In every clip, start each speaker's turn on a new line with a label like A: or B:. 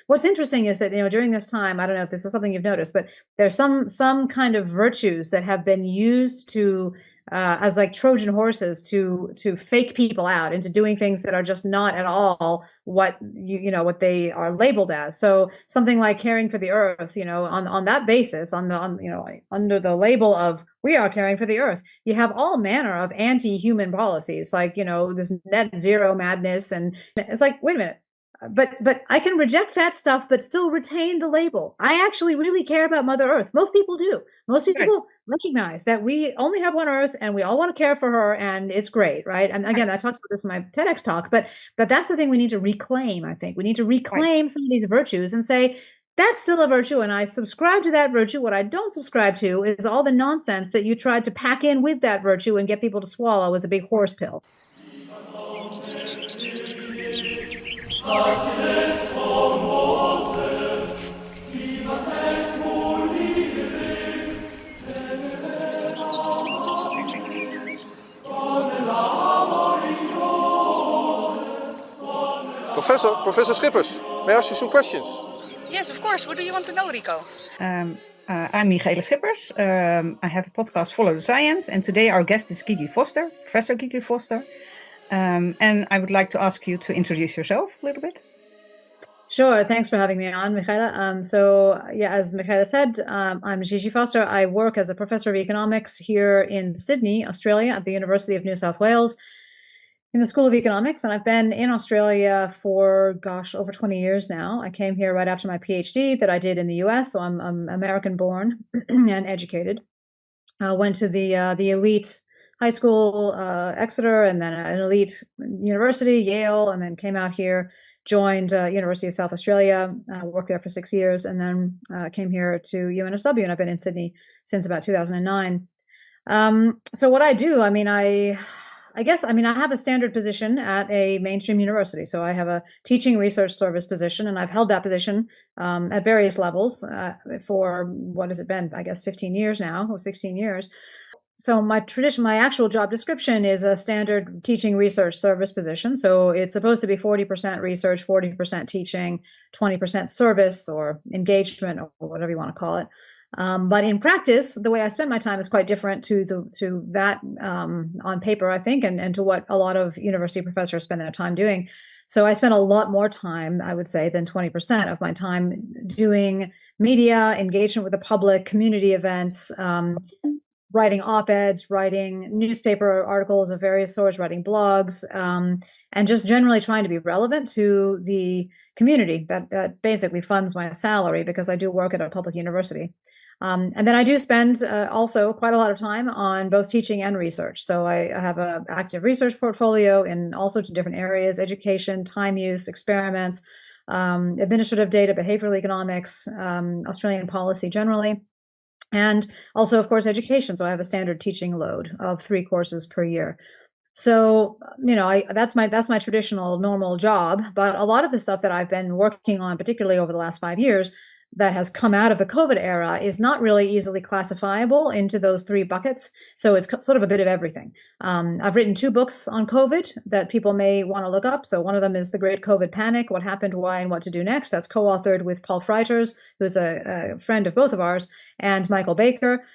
A: what's interesting is that, during this time, I don't know if this is something you've noticed, but there's some kind of virtues that have been used to as like Trojan horses to fake people out into doing things that are just not at all what what they are labeled as. So something like caring for the earth, on that basis, under the label of we are caring for the earth, you have all manner of anti-human policies, like this net zero madness, and it's like, wait a minute. But I can reject that stuff, but still retain the label. I actually really care about Mother Earth. Most people do. Most
B: Right.
A: people recognize that we only have one Earth, and we all want to care for her, and it's great, right? And again, I talked about this in my TEDx talk, but that's the thing we need to reclaim. I think we need to
B: Right.
A: reclaim some of these virtues and say that's still a virtue, and I subscribe to that virtue. What I don't subscribe to is all the nonsense that you tried to pack in with that virtue and get people to swallow as a big horse pill.
C: Professor Schippers, may I ask you some questions?
B: Yes, of course. What do you want to know, Rico? I'm Michele Schippers. I have a podcast, Follow the Science, and today our guest is Gigi Foster, Professor Gigi Foster. And I would like to ask you to introduce yourself a little bit.
A: Sure. Thanks for having me on, Michaela. So yeah, as Michaela said, I'm Gigi Foster. I work as a professor of economics here in Sydney, Australia, at the University of New South Wales in the School of Economics. And I've been in Australia for, gosh, over 20 years now. I came here right after my PhD that I did in the US. So I'm American born and educated. Went to the elite high school, Exeter, and then an elite university, Yale, and then came out here, joined University of South Australia, worked there for 6 years, and then came here to UNSW, and I've been in Sydney since about 2009. So what I do, I guess, I have a standard position at a mainstream university. So I have a teaching research service position, and I've held that position at various levels for, what has it been? I guess 15 years now, or 16 years. So my actual job description is a standard teaching research service position. So it's supposed to be 40% research, 40% teaching, 20% service or engagement, or whatever you want to call it. But in practice, the way I spend my time is quite different to that on paper, I think, and to what a lot of university professors spend their time doing. So I spend a lot more time, I would say, than 20% of my time doing media, engagement with the public, community events, writing op-eds, writing newspaper articles of various sorts, writing blogs, and just generally trying to be relevant to the community that basically funds my salary, because I do work at a public university. And then I do spend also quite a lot of time on both teaching and research. So I have an active research portfolio in all sorts of different areas: education, time use, experiments, administrative data, behavioral economics, Australian policy generally. And also, of course, education. So I have a standard teaching load of 3 courses per year. So, that's my traditional normal job. But a lot of the stuff that I've been working on, particularly over the last 5 years, that has come out of the COVID era is not really easily classifiable into those 3 buckets. So it's sort of a bit of everything. I've written 2 books on COVID that people may want to look up. So one of them is The Great COVID Panic: What Happened, Why, and What to Do Next. That's co-authored with Paul Freiters, who's a friend of both of ours, and Michael Baker,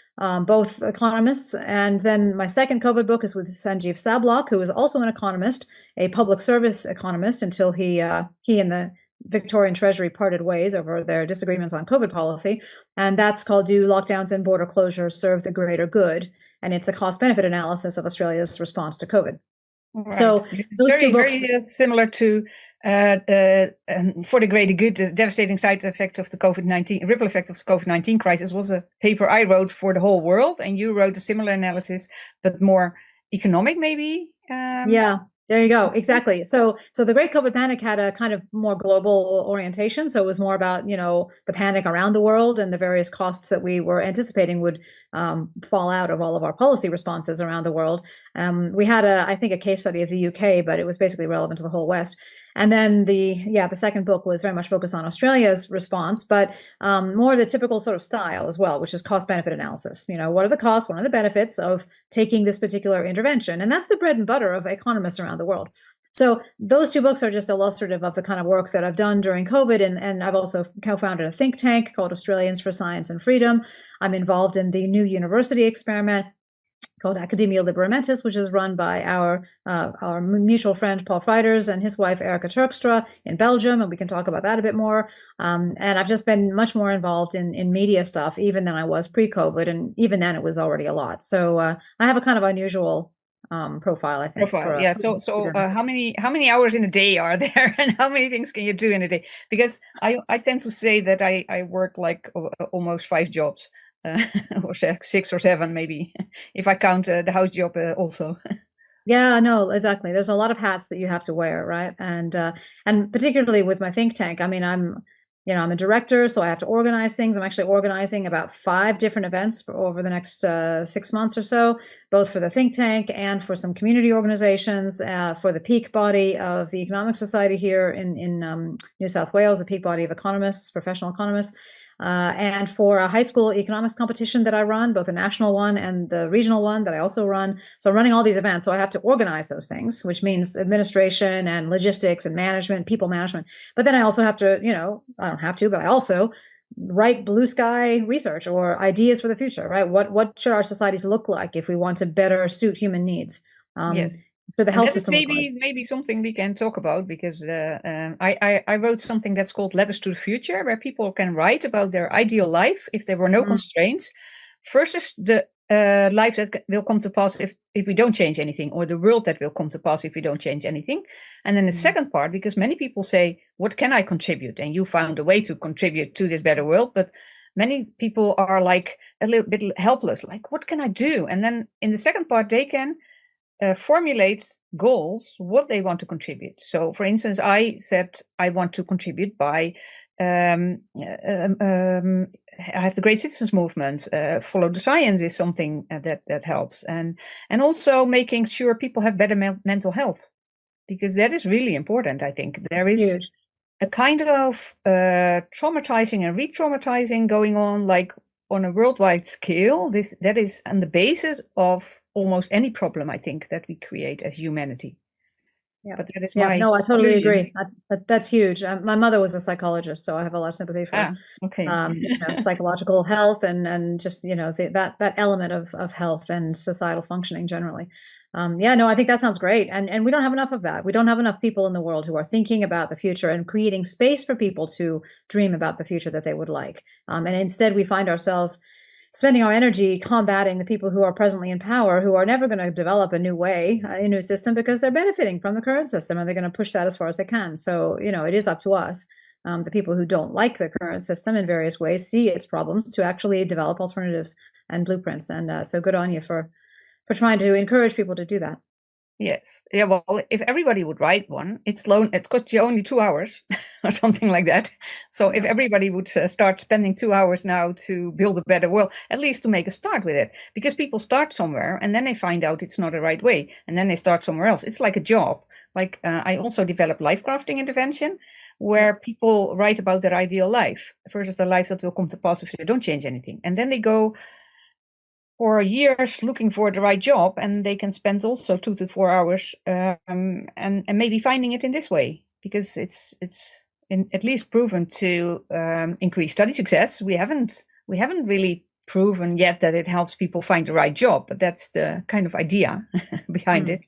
A: both economists. And then my second COVID book is with Sanjeev Sablock, who is also an economist, a public service economist, until he and the Victorian Treasury parted ways over their disagreements on COVID policy. And that's called Do Lockdowns and Border Closures Serve the Greater Good? And it's a cost-benefit analysis of Australia's response to COVID.
B: Right.
A: So
B: it's
A: those
B: very,
A: 2 books.
B: very similar to For the Greater Good, the devastating side effects of the COVID-19, ripple effect of the COVID-19 crisis, was a paper I wrote for the whole world. And you wrote a similar analysis, but more economic, maybe?
A: Yeah. There you go. Exactly. So the Great COVID Panic had a kind of more global orientation. So it was more about, the panic around the world and the various costs that we were anticipating would fall out of all of our policy responses around the world. We had I think a case study of the UK, but it was basically relevant to the whole West. And then the second book was very much focused on Australia's response, but more the typical sort of style as well, which is cost-benefit analysis. What are the costs? What are the benefits of taking this particular intervention? And that's the bread and butter of economists around the world. So those two books are just illustrative of the kind of work that I've done during COVID. And I've also co-founded a think tank called Australians for Science and Freedom. I'm involved in the new university experiment called Academia Liberamentis, which is run by our mutual friend Paul Freiders and his wife Erica Terpstra in Belgium, and we can talk about that a bit more. And I've just been much more involved in media stuff even than I was pre-COVID, and even then it was already a lot. So I have a kind of unusual profile, I think.
B: Yeah. So how many hours in a day are there, and how many things can you do in a day? Because I tend to say that I work like almost 5 jobs. Or 6 or 7 maybe, if I count the house job also.
A: Yeah, no, exactly. There's a lot of hats that you have to wear, right? And particularly with my think tank, I mean, I'm a director, so I have to organize things. I'm actually organizing about 5 different events over the next 6 months or so, both for the think tank and for some community organizations, for the peak body of the Economic Society here in New South Wales, the peak body of economists, professional economists. And for a high school economics competition that I run, both the national one and the regional one that I also run. So I'm running all these events. So I have to organize those things, which means administration and logistics and management, people management. But then I also have to, I don't have to, but I also write blue sky research or ideas for the future, right? What should our societies look like if we want to better suit human needs?
B: Yes.
A: For the health system.
B: Maybe something we can talk about, because I wrote something that's called Letters to the Future, where people can write about their ideal life if there were no constraints, versus the life that will come to pass if we don't change anything, or the world that will come to pass if we don't change anything. And then the second part, because many people say, what can I contribute? And you found a way to contribute to this better world, but many people are like a little bit helpless, like, what can I do? And then in the second part, they can formulate goals, what they want to contribute. So, for instance, I said I want to contribute by I have the Great Citizens Movement. Follow the Science is something that helps, and also making sure people have better mental health, because that is really important. I think there is huge. A kind of traumatizing and re-traumatizing going on, like on a worldwide scale. That is on the basis of almost any problem, I think, that we create as humanity.
A: Yeah, but that is my no, I totally agree. That's huge. My mother was a psychologist, so I have a lot of sympathy for psychological health and just that element of health and societal functioning generally. I think that sounds great. And we don't have enough of that. We don't have enough people in the world who are thinking about the future and creating space for people to dream about the future that they would like. And instead, we find ourselves spending our energy combating the people who are presently in power, who are never going to develop a new way, a new system, because they're benefiting from the current system and they're going to push that as far as they can. So, it is up to us, the people who don't like the current system in various ways, see its problems, to actually develop alternatives and blueprints. And so good on you for trying to encourage people to do that.
B: Yes. Yeah. Well, if everybody would write one, it costs you only 2 hours or something like that. So if everybody would start spending 2 hours now to build a better world, at least to make a start with it, because people start somewhere and then they find out it's not the right way, and then they start somewhere else. It's like a job. Like I also develop life crafting intervention, where people write about their ideal life versus the life that will come to pass if they don't change anything. And then they go for years looking for the right job, and they can spend also 2 to 4 hours and maybe finding it in this way, because it's at least proven to increase study success. We haven't really proven yet that it helps people find the right job, but that's the kind of idea behind it.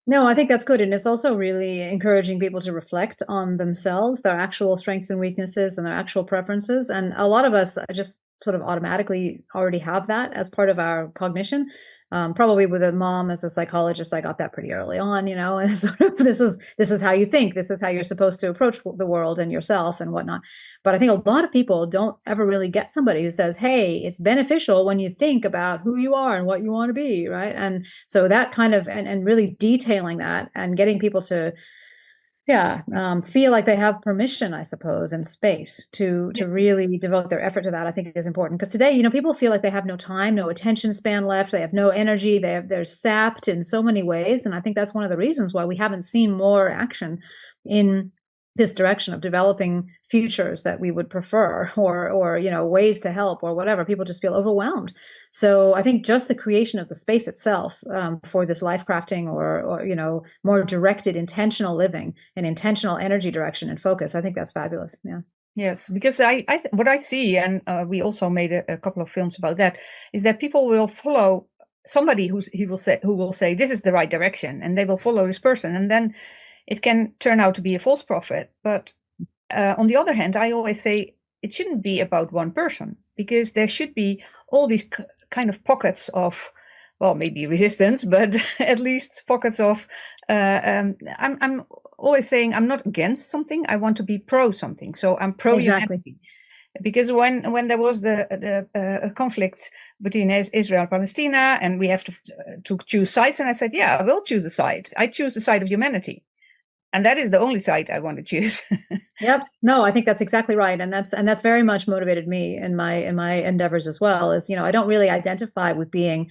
A: No, I think that's good. And it's also really encouraging people to reflect on themselves, their actual strengths and weaknesses and their actual preferences. And a lot of us just sort of automatically already have that as part of our cognition. Probably with a mom as a psychologist, I got that pretty early on, and sort of this is how you think, this is how you're supposed to approach the world and yourself and whatnot. But I think a lot of people don't ever really get somebody who says, hey, it's beneficial when you think about who you are and what you want to be, right? And so that kind of and really detailing that and getting people to feel like they have permission, I suppose, and space to really devote their effort to that, I think is important. Because today, people feel like they have no time, no attention span left. They have no energy. They're sapped in so many ways. And I think that's one of the reasons why we haven't seen more action in this direction of developing futures that we would prefer, or ways to help or whatever, people just feel overwhelmed. So I think just the creation of the space itself, for this life crafting, or more directed intentional living and intentional energy direction and focus, I think that's fabulous. Yeah.
B: Yes, because what I see, and we also made a couple of films about that, is that people will follow somebody who will say this is the right direction, and they will follow this person, and then it can turn out to be a false prophet. But on the other hand, I always say it shouldn't be about one person, because there should be all these kind of pockets of, well, maybe resistance, but at least pockets of, I'm always saying I'm not against something, I want to be pro something. So I'm pro humanity. Because when there was the conflict between Israel and Palestine, and we have to choose sides, and I said, yeah, I will choose a side. I choose the side of humanity. And that is the only side I want to choose.
A: Yep. No, I think that's exactly right. And that's very much motivated me in my endeavors as well. Is, I don't really identify with being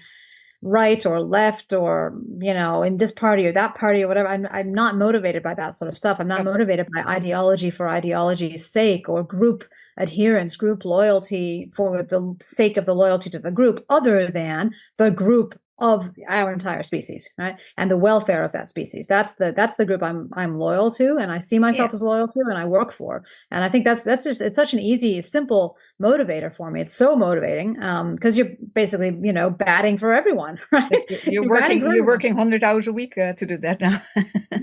A: right or left, or, in this party or that party or whatever. I'm not motivated by that sort of stuff. I'm not motivated by ideology for ideology's sake, or group adherence, group loyalty for the sake of the loyalty to the group, other than the group of our entire species, right? And the welfare of that species. That's the group I'm loyal to, and I see myself as loyal to, and I work for. And I think that's just, it's such an easy, simple motivator for me. It's so motivating, because you're basically, batting for everyone, right?
B: You're working 100 hours a week to do that now.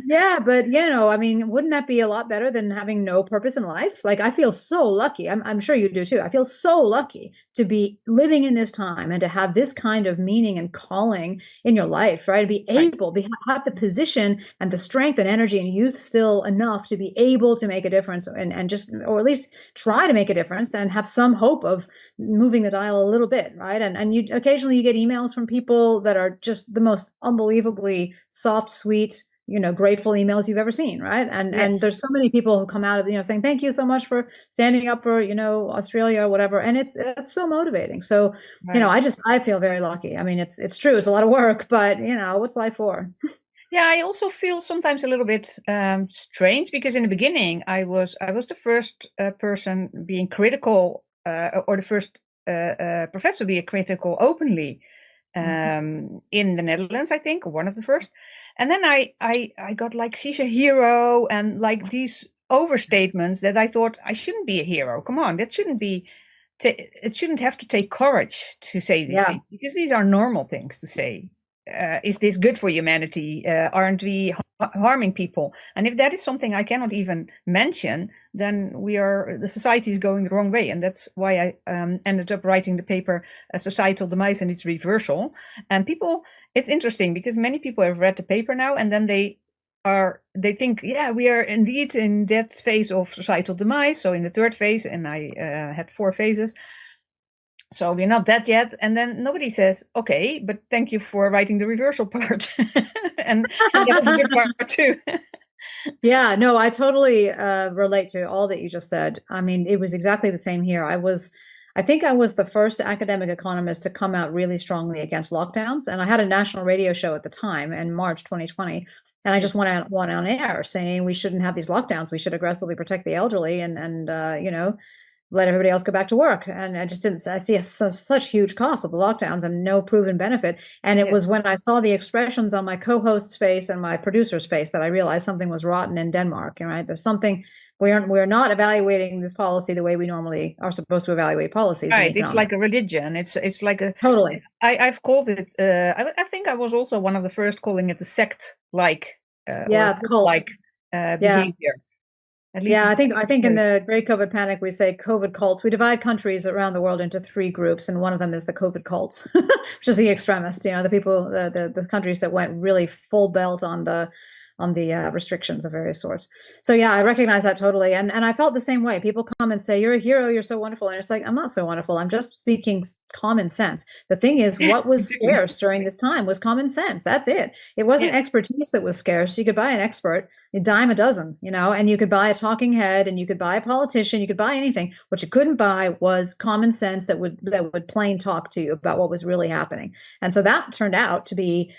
A: Yeah, but I mean, wouldn't that be a lot better than having no purpose in life? Like, I feel so lucky. I'm sure you do too. I feel so lucky to be living in this time and to have this kind of meaning and calling in your life, right? To be able to have the position and the strength and energy and youth still enough to be able to make a difference, and just, or at least try to make a difference, and have some hope of moving the dial a little bit, right? And you occasionally you get emails from people that are just the most unbelievably soft, sweet, grateful emails you've ever seen, right? And there's so many people who come out of, saying thank you so much for standing up for, Australia or whatever, and it's so motivating. So I feel very lucky. I mean, it's true, it's a lot of work, but what's life for?
B: Yeah, I also feel sometimes a little bit strange, because in the beginning I was the first person being critical, or the first professor being critical openly in the Netherlands, I think, or one of the first. And then I got like, she's a hero, and like these overstatements that I thought, I shouldn't be a hero. Come on, that shouldn't be, it shouldn't have to take courage to say these things, because these are normal things to say. Is this good for humanity? Aren't we harming people? And if that is something I cannot even mention, then the society is going the wrong way. And that's why I ended up writing the paper, Societal Demise and Its Reversal. And it's interesting, because many people have read the paper now, and then they think, yeah, we are indeed in that phase of societal demise. So in the third phase, and I had 4 phases. So we're not that yet. And then nobody says, okay, but thank you for writing the reversal part. and that was a good part too.
A: Yeah, no, I totally relate to all that you just said. I mean, it was exactly the same here. I think I was the first academic economist to come out really strongly against lockdowns. And I had a national radio show at the time in March 2020. And I just went on air saying we shouldn't have these lockdowns. We should aggressively protect the elderly and let everybody else go back to work. And I just didn't, I see such huge costs of the lockdowns and no proven benefit. And it was when I saw the expressions on my co-host's face and my producer's face that I realized something was rotten in Denmark. Right? There's something, we're not evaluating this policy the way we normally are supposed to evaluate policies.
B: Right. It's like a religion. It's like a,
A: totally.
B: I've called it, I think I was also one of the first calling it the sect-like, behavior.
A: Yeah, I think in the great COVID panic, we say COVID cults. We divide countries around the world into 3 groups, and one of them is the COVID cults, which is the extremists, the people, the countries that went really full belt on the restrictions of various sorts. So yeah, I recognize that totally. And I felt the same way. People come and say, you're a hero, you're so wonderful. And it's like, I'm not so wonderful. I'm just speaking common sense. The thing is, what was scarce during this time was common sense. That's it. It wasn't expertise that was scarce. You could buy an expert, a dime a dozen, and you could buy a talking head and you could buy a politician, you could buy anything. What you couldn't buy was common sense that would plain talk to you about what was really happening. And so that turned out to be,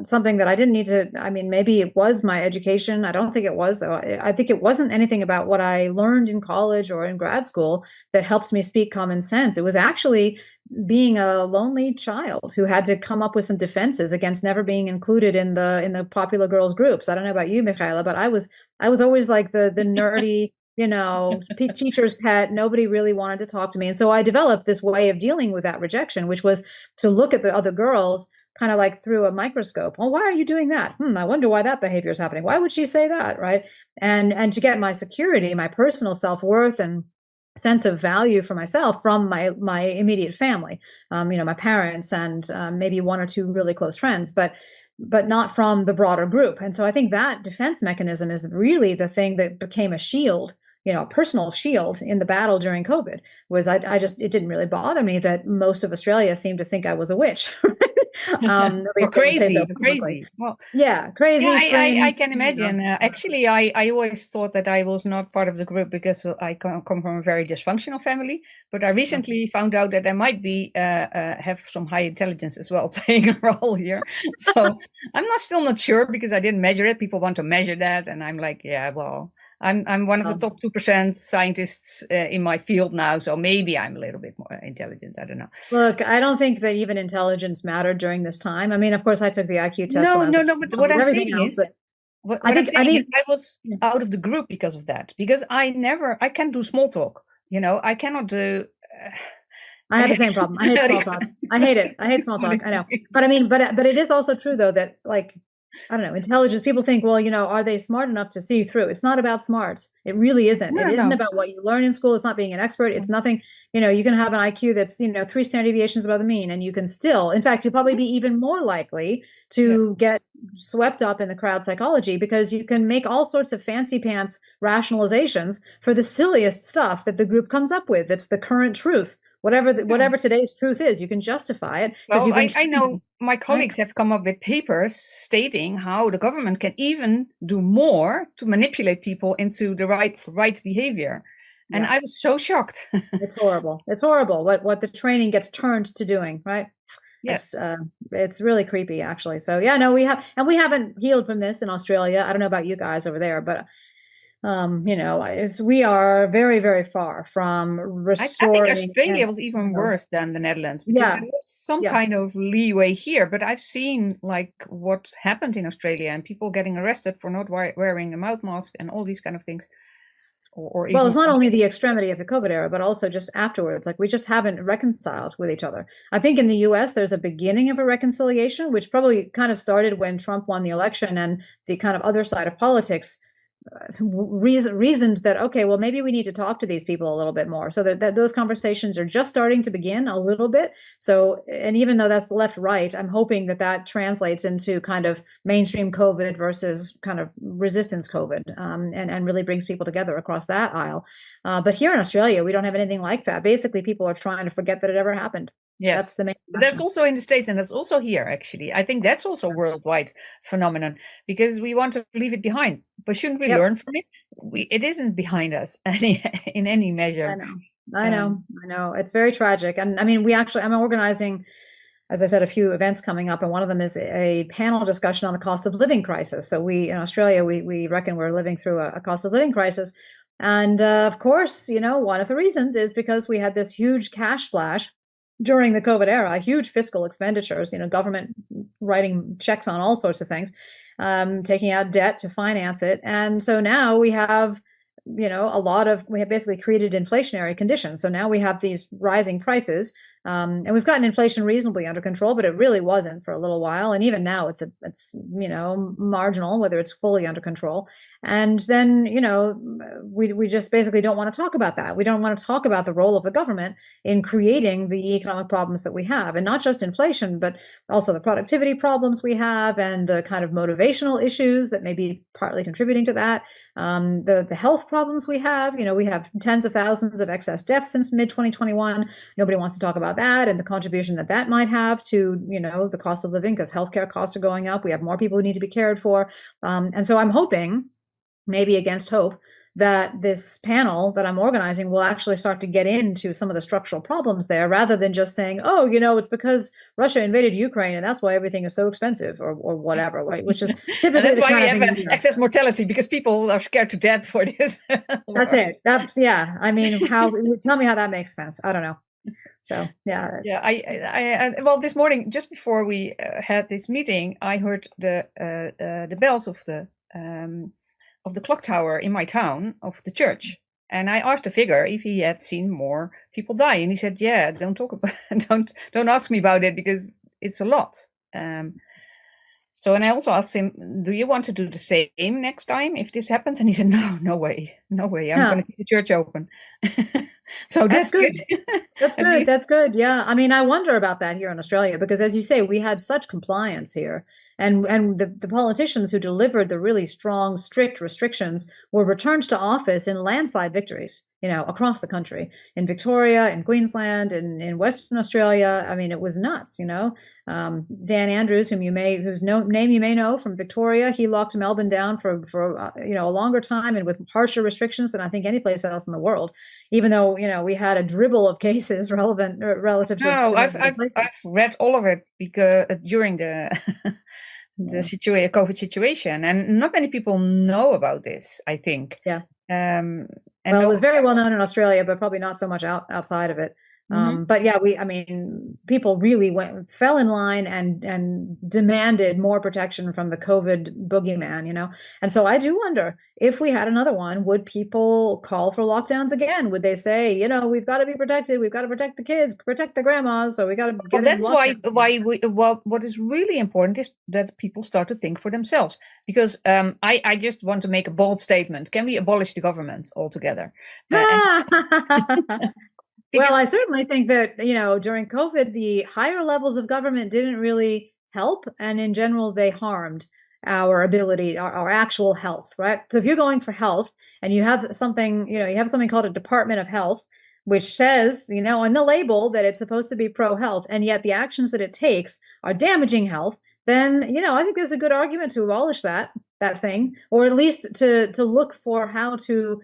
A: something that I didn't need to, I mean, maybe it was my education. I don't think it was, though. I think it wasn't anything about what I learned in college or in grad school that helped me speak common sense. It was actually being a lonely child who had to come up with some defenses against never being included in the popular girls groups. I don't know about you, Michaela, but I was always like the nerdy, teacher's pet. Nobody really wanted to talk to me. And so I developed this way of dealing with that rejection, which was to look at the other girls kind of like through a microscope. Well, why are you doing that? I wonder why that behavior is happening. Why would she say that? Right. And to get my security, my personal self-worth and sense of value for myself from my immediate family, my parents and maybe one or two really close friends, but not from the broader group. And so I think that defense mechanism is really the thing that became a shield, a personal shield in the battle during COVID. Was it didn't really bother me that most of Australia seemed to think I was a witch.
B: Or crazy. Well,
A: yeah, crazy.
B: Yeah, I can imagine. Actually, I always thought that I was not part of the group because I come from a very dysfunctional family. But I recently found out that I might be have some high intelligence as well playing a role here. So I'm still not sure because I didn't measure it. People want to measure that, and I'm like, yeah, well. I'm one of the top 2% scientists in my field now, so maybe I'm a little bit more intelligent. I don't know.
A: Look, I don't think that even intelligence mattered during this time. I mean, of course, I took the IQ test.
B: No. But what I'm saying is, I was out of the group because of that. Because I can't do small talk. I cannot do.
A: I have the same problem. I hate small talk. I hate it. I hate small talk. I know, but I mean, but it is also true though that like. I don't know, intelligence. People think, well, are they smart enough to see through? It's not about smarts. It really isn't. It isn't about what you learn in school. It's not being an expert. It's nothing, you can have an IQ that's, 3 standard deviations above the mean, and you can still, in fact, you'll probably be even more likely to get swept up in the crowd psychology because you can make all sorts of fancy pants rationalizations for the silliest stuff that the group comes up with. That's the current truth. Whatever today's truth is, you can justify it.
B: Well, I know my colleagues have come up with papers stating how the government can even do more to manipulate people into the right behavior. And I was so shocked.
A: It's horrible. It's horrible what the training gets turned to doing, right? Yes. It's really creepy, actually. So yeah, no, we haven't healed from this in Australia. I don't know about you guys over there, but we are very, very far from restoring.
B: I think Australia was even worse than the Netherlands because there was some kind of leeway here. But I've seen like what's happened in Australia and people getting arrested for not wearing a mouth mask and all these kind of things.
A: Well, it's not only the extremity of the COVID era, but also just afterwards. Like we just haven't reconciled with each other. I think in the US, there's a beginning of a reconciliation, which probably kind of started when Trump won the election and the kind of other side of politics reasoned that, okay, well, maybe we need to talk to these people a little bit more. So that those conversations are just starting to begin a little bit. So, and even though that's left right, I'm hoping that translates into kind of mainstream COVID versus kind of resistance COVID, and really brings people together across that aisle. But here in Australia, we don't have anything like that. Basically, people are trying to forget that it ever happened.
B: Yes,
A: that's the main.
B: That's also in the States, and that's also here. Actually, I think that's also a worldwide phenomenon because we want to leave it behind. But shouldn't we learn from it? It isn't behind us in any measure.
A: I know. It's very tragic. And I mean, I'm organizing, as I said, a few events coming up, and one of them is a panel discussion on the cost of living crisis. So in Australia, we reckon we're living through a cost of living crisis. And of course, one of the reasons is because we had this huge cash splash during the COVID era, huge fiscal expenditures, government writing checks on all sorts of things, taking out debt to finance it. And so now we have, we have basically created inflationary conditions. So now we have these rising prices, and we've gotten inflation reasonably under control, but it really wasn't for a little while. And even now it's marginal, whether it's fully under control. And then, we just basically don't want to talk about that. We don't want to talk about the role of the government in creating the economic problems that we have, and not just inflation, but also the productivity problems we have and the kind of motivational issues that may be partly contributing to that. The health problems we have, we have tens of thousands of excess deaths since mid-2021. Nobody wants to talk about that and the contribution that might have to, the cost of living, because healthcare costs are going up. We have more people who need to be cared for. And so I'm hoping maybe against hope, that this panel that I'm organizing will actually start to get into some of the structural problems there, rather than just saying, oh, it's because Russia invaded Ukraine and that's why everything is so expensive, or whatever, right? Which is typically
B: and that's
A: the
B: why we
A: kind of
B: have
A: thing.
B: excess mortality, because people are scared to death for this.
A: That's it. Yeah. I mean, tell me how that makes sense. I don't know. So yeah.
B: Well, this morning, just before we had this meeting, I heard the bells of the clock tower in my town of the church, and I asked the figure if he had seen more people die, and he said, "Yeah, don't talk about, don't ask me about it, because it's a lot." So, and I also asked him, "Do you want to do the same next time if this happens?" And he said, no way. I'm going to keep the church open." So that's good.
A: That's good. Yeah. I mean, I wonder about that here in Australia, because as you say, we had such compliance here. And the politicians who delivered the really strong, strict restrictions were returned to office in landslide victories, across the country, in Victoria, in Queensland, in Western Australia. I mean, it was nuts, Dan Andrews, whose name you may know from Victoria, he locked Melbourne down for a longer time and with harsher restrictions than I think any place else in the world, even though we had a dribble of cases relative to.
B: No, I've read all of it, because during the COVID situation, and not many people know about this, I think.
A: Yeah. Well, it was very well known in Australia, but probably not so much outside of it. But yeah, people really fell in line and demanded more protection from the COVID boogeyman, And so I do wonder, if we had another one, would people call for lockdowns again? Would they say, we've got to be protected, we've got to protect the kids, protect the grandmas, so we got to get.
B: Well, that's what is really important is that people start to think for themselves. Because I just want to make a bold statement: can we abolish the government altogether?
A: Well, I certainly think that, during COVID, the higher levels of government didn't really help. And in general, they harmed our ability, our actual health, right? So if you're going for health and you have something called a Department of Health, which says, on the label that it's supposed to be pro-health, and yet the actions that it takes are damaging health, then, I think there's a good argument to abolish that thing, or at least to look for how to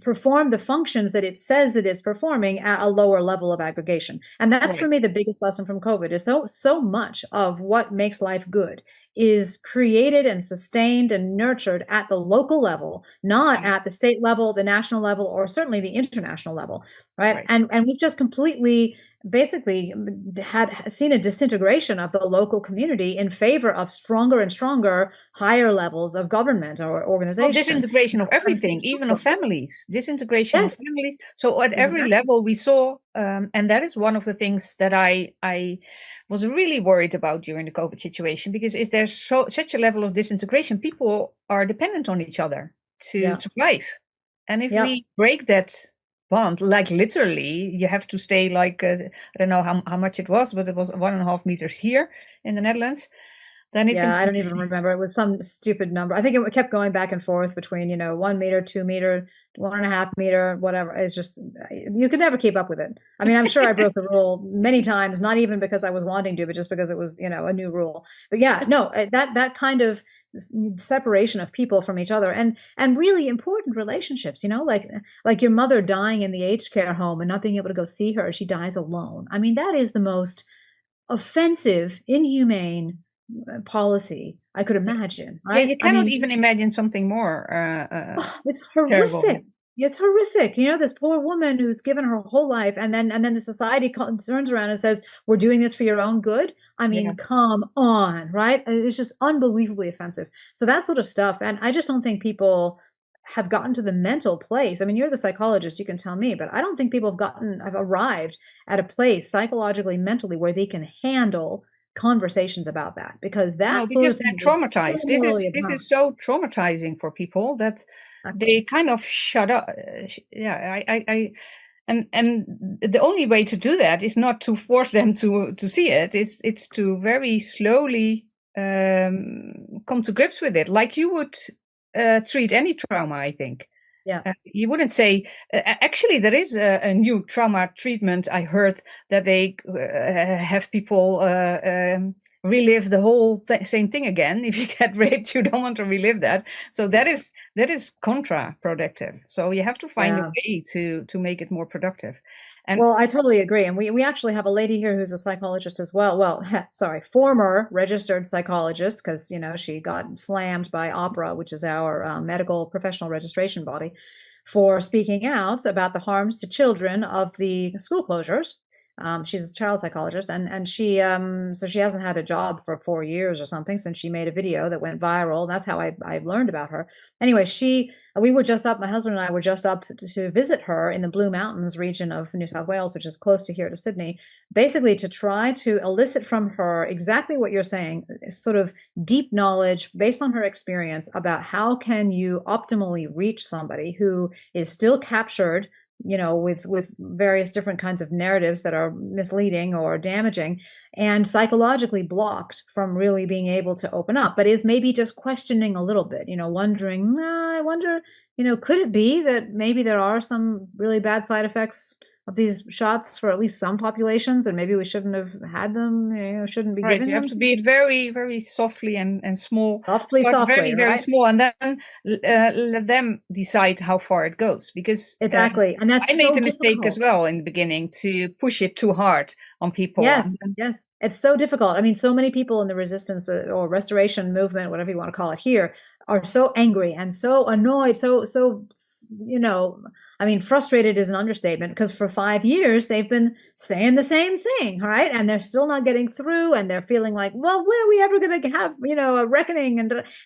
A: perform the functions that it says it is performing at a lower level of aggregation. And that's for me the biggest lesson from COVID, is so much of what makes life good is created and sustained and nurtured at the local level, not at the state level, the national level, or certainly the international level, right? And we've just completely basically had seen a disintegration of the local community in favor of stronger and stronger higher levels of government or organization.
B: Well, disintegration of everything, even of families. Disintegration of families. So at every level we saw, and that is one of the things that I was really worried about during the COVID situation, because is there such a level of disintegration? People are dependent on each other to survive, and if we break that bond, like literally, you have to stay like I don't know how much it was, but it was 1.5 meters here in the Netherlands. Then it's
A: I don't even remember. It was some stupid number. I think it kept going back and forth between 1 meter, 2 meter, 1.5 meter, whatever. It's just, you could never keep up with it. I mean, I'm sure I broke the rule many times, not even because I was wanting to, but just because it was a new rule. But yeah, no, that kind of separation of people from each other, and really important relationships, like your mother dying in the aged care home and not being able to go see her, she dies alone. I mean, that is the most offensive, inhumane policy I could imagine, right?
B: Yeah, you cannot even imagine something more
A: it's horrific.
B: Terrible.
A: It's horrific. This poor woman who's given her whole life, and then the society turns around and says, we're doing this for your own good. I mean, come on, right? It's just unbelievably offensive. So that sort of stuff. And I just don't think people have gotten to the mental place. I mean, you're the psychologist, you can tell me, but I don't think people have arrived at a place psychologically, mentally, where they can handle conversations about that, because they're
B: traumatized. This is so traumatizing for people that they kind of shut up. And the only way to do that is not to force them to see it. It's to very slowly come to grips with it, like you would treat any trauma, I think.
A: Yeah.
B: You wouldn't say, actually, there is a new trauma treatment. I heard that they have people relive the whole same thing again. If you get raped, you don't want to relive that. So that is counterproductive. So you have to find a way to make it more productive. And
A: well, I totally agree. And we actually have a lady here who's a psychologist as well. Well, sorry, former registered psychologist, because, you know, she got slammed by OPRA, which is our medical professional registration body, for speaking out about the harms to children of the school closures. She's a child psychologist, and she so she hasn't had a job for 4 years or something since she made a video that went viral. That's how I learned about her. Anyway, we were just up, my husband and I were just up to visit her in the Blue Mountains region of New South Wales, which is close to here to Sydney, basically to try to elicit from her exactly what you're saying, sort of deep knowledge based on her experience about how can you optimally reach somebody who is still captured, you know, with various different kinds of narratives that are misleading or damaging, and psychologically blocked from really being able to open up, but is maybe just questioning a little bit, you know, wondering, I wonder, you know, could it be that maybe there are some really bad side effects of these shots for at least some populations, and maybe we shouldn't have had them, you know, shouldn't be giving
B: you
A: them.
B: have to be it very, very softly and small.
A: Softly,
B: very, very
A: right?
B: small, and then let them decide how far it goes. Because
A: exactly, and that's
B: I made
A: so
B: a mistake
A: difficult
B: as well in the beginning to push it too hard on people.
A: Yes, yes. It's so difficult. I mean, so many people in the resistance or restoration movement, whatever you want to call it here, are so angry and so annoyed, so, you know, I mean, frustrated is an understatement, because for 5 years they've been saying the same thing, right? And they're still not getting through, and they're feeling like, well, when are we ever going to have, you know, a reckoning?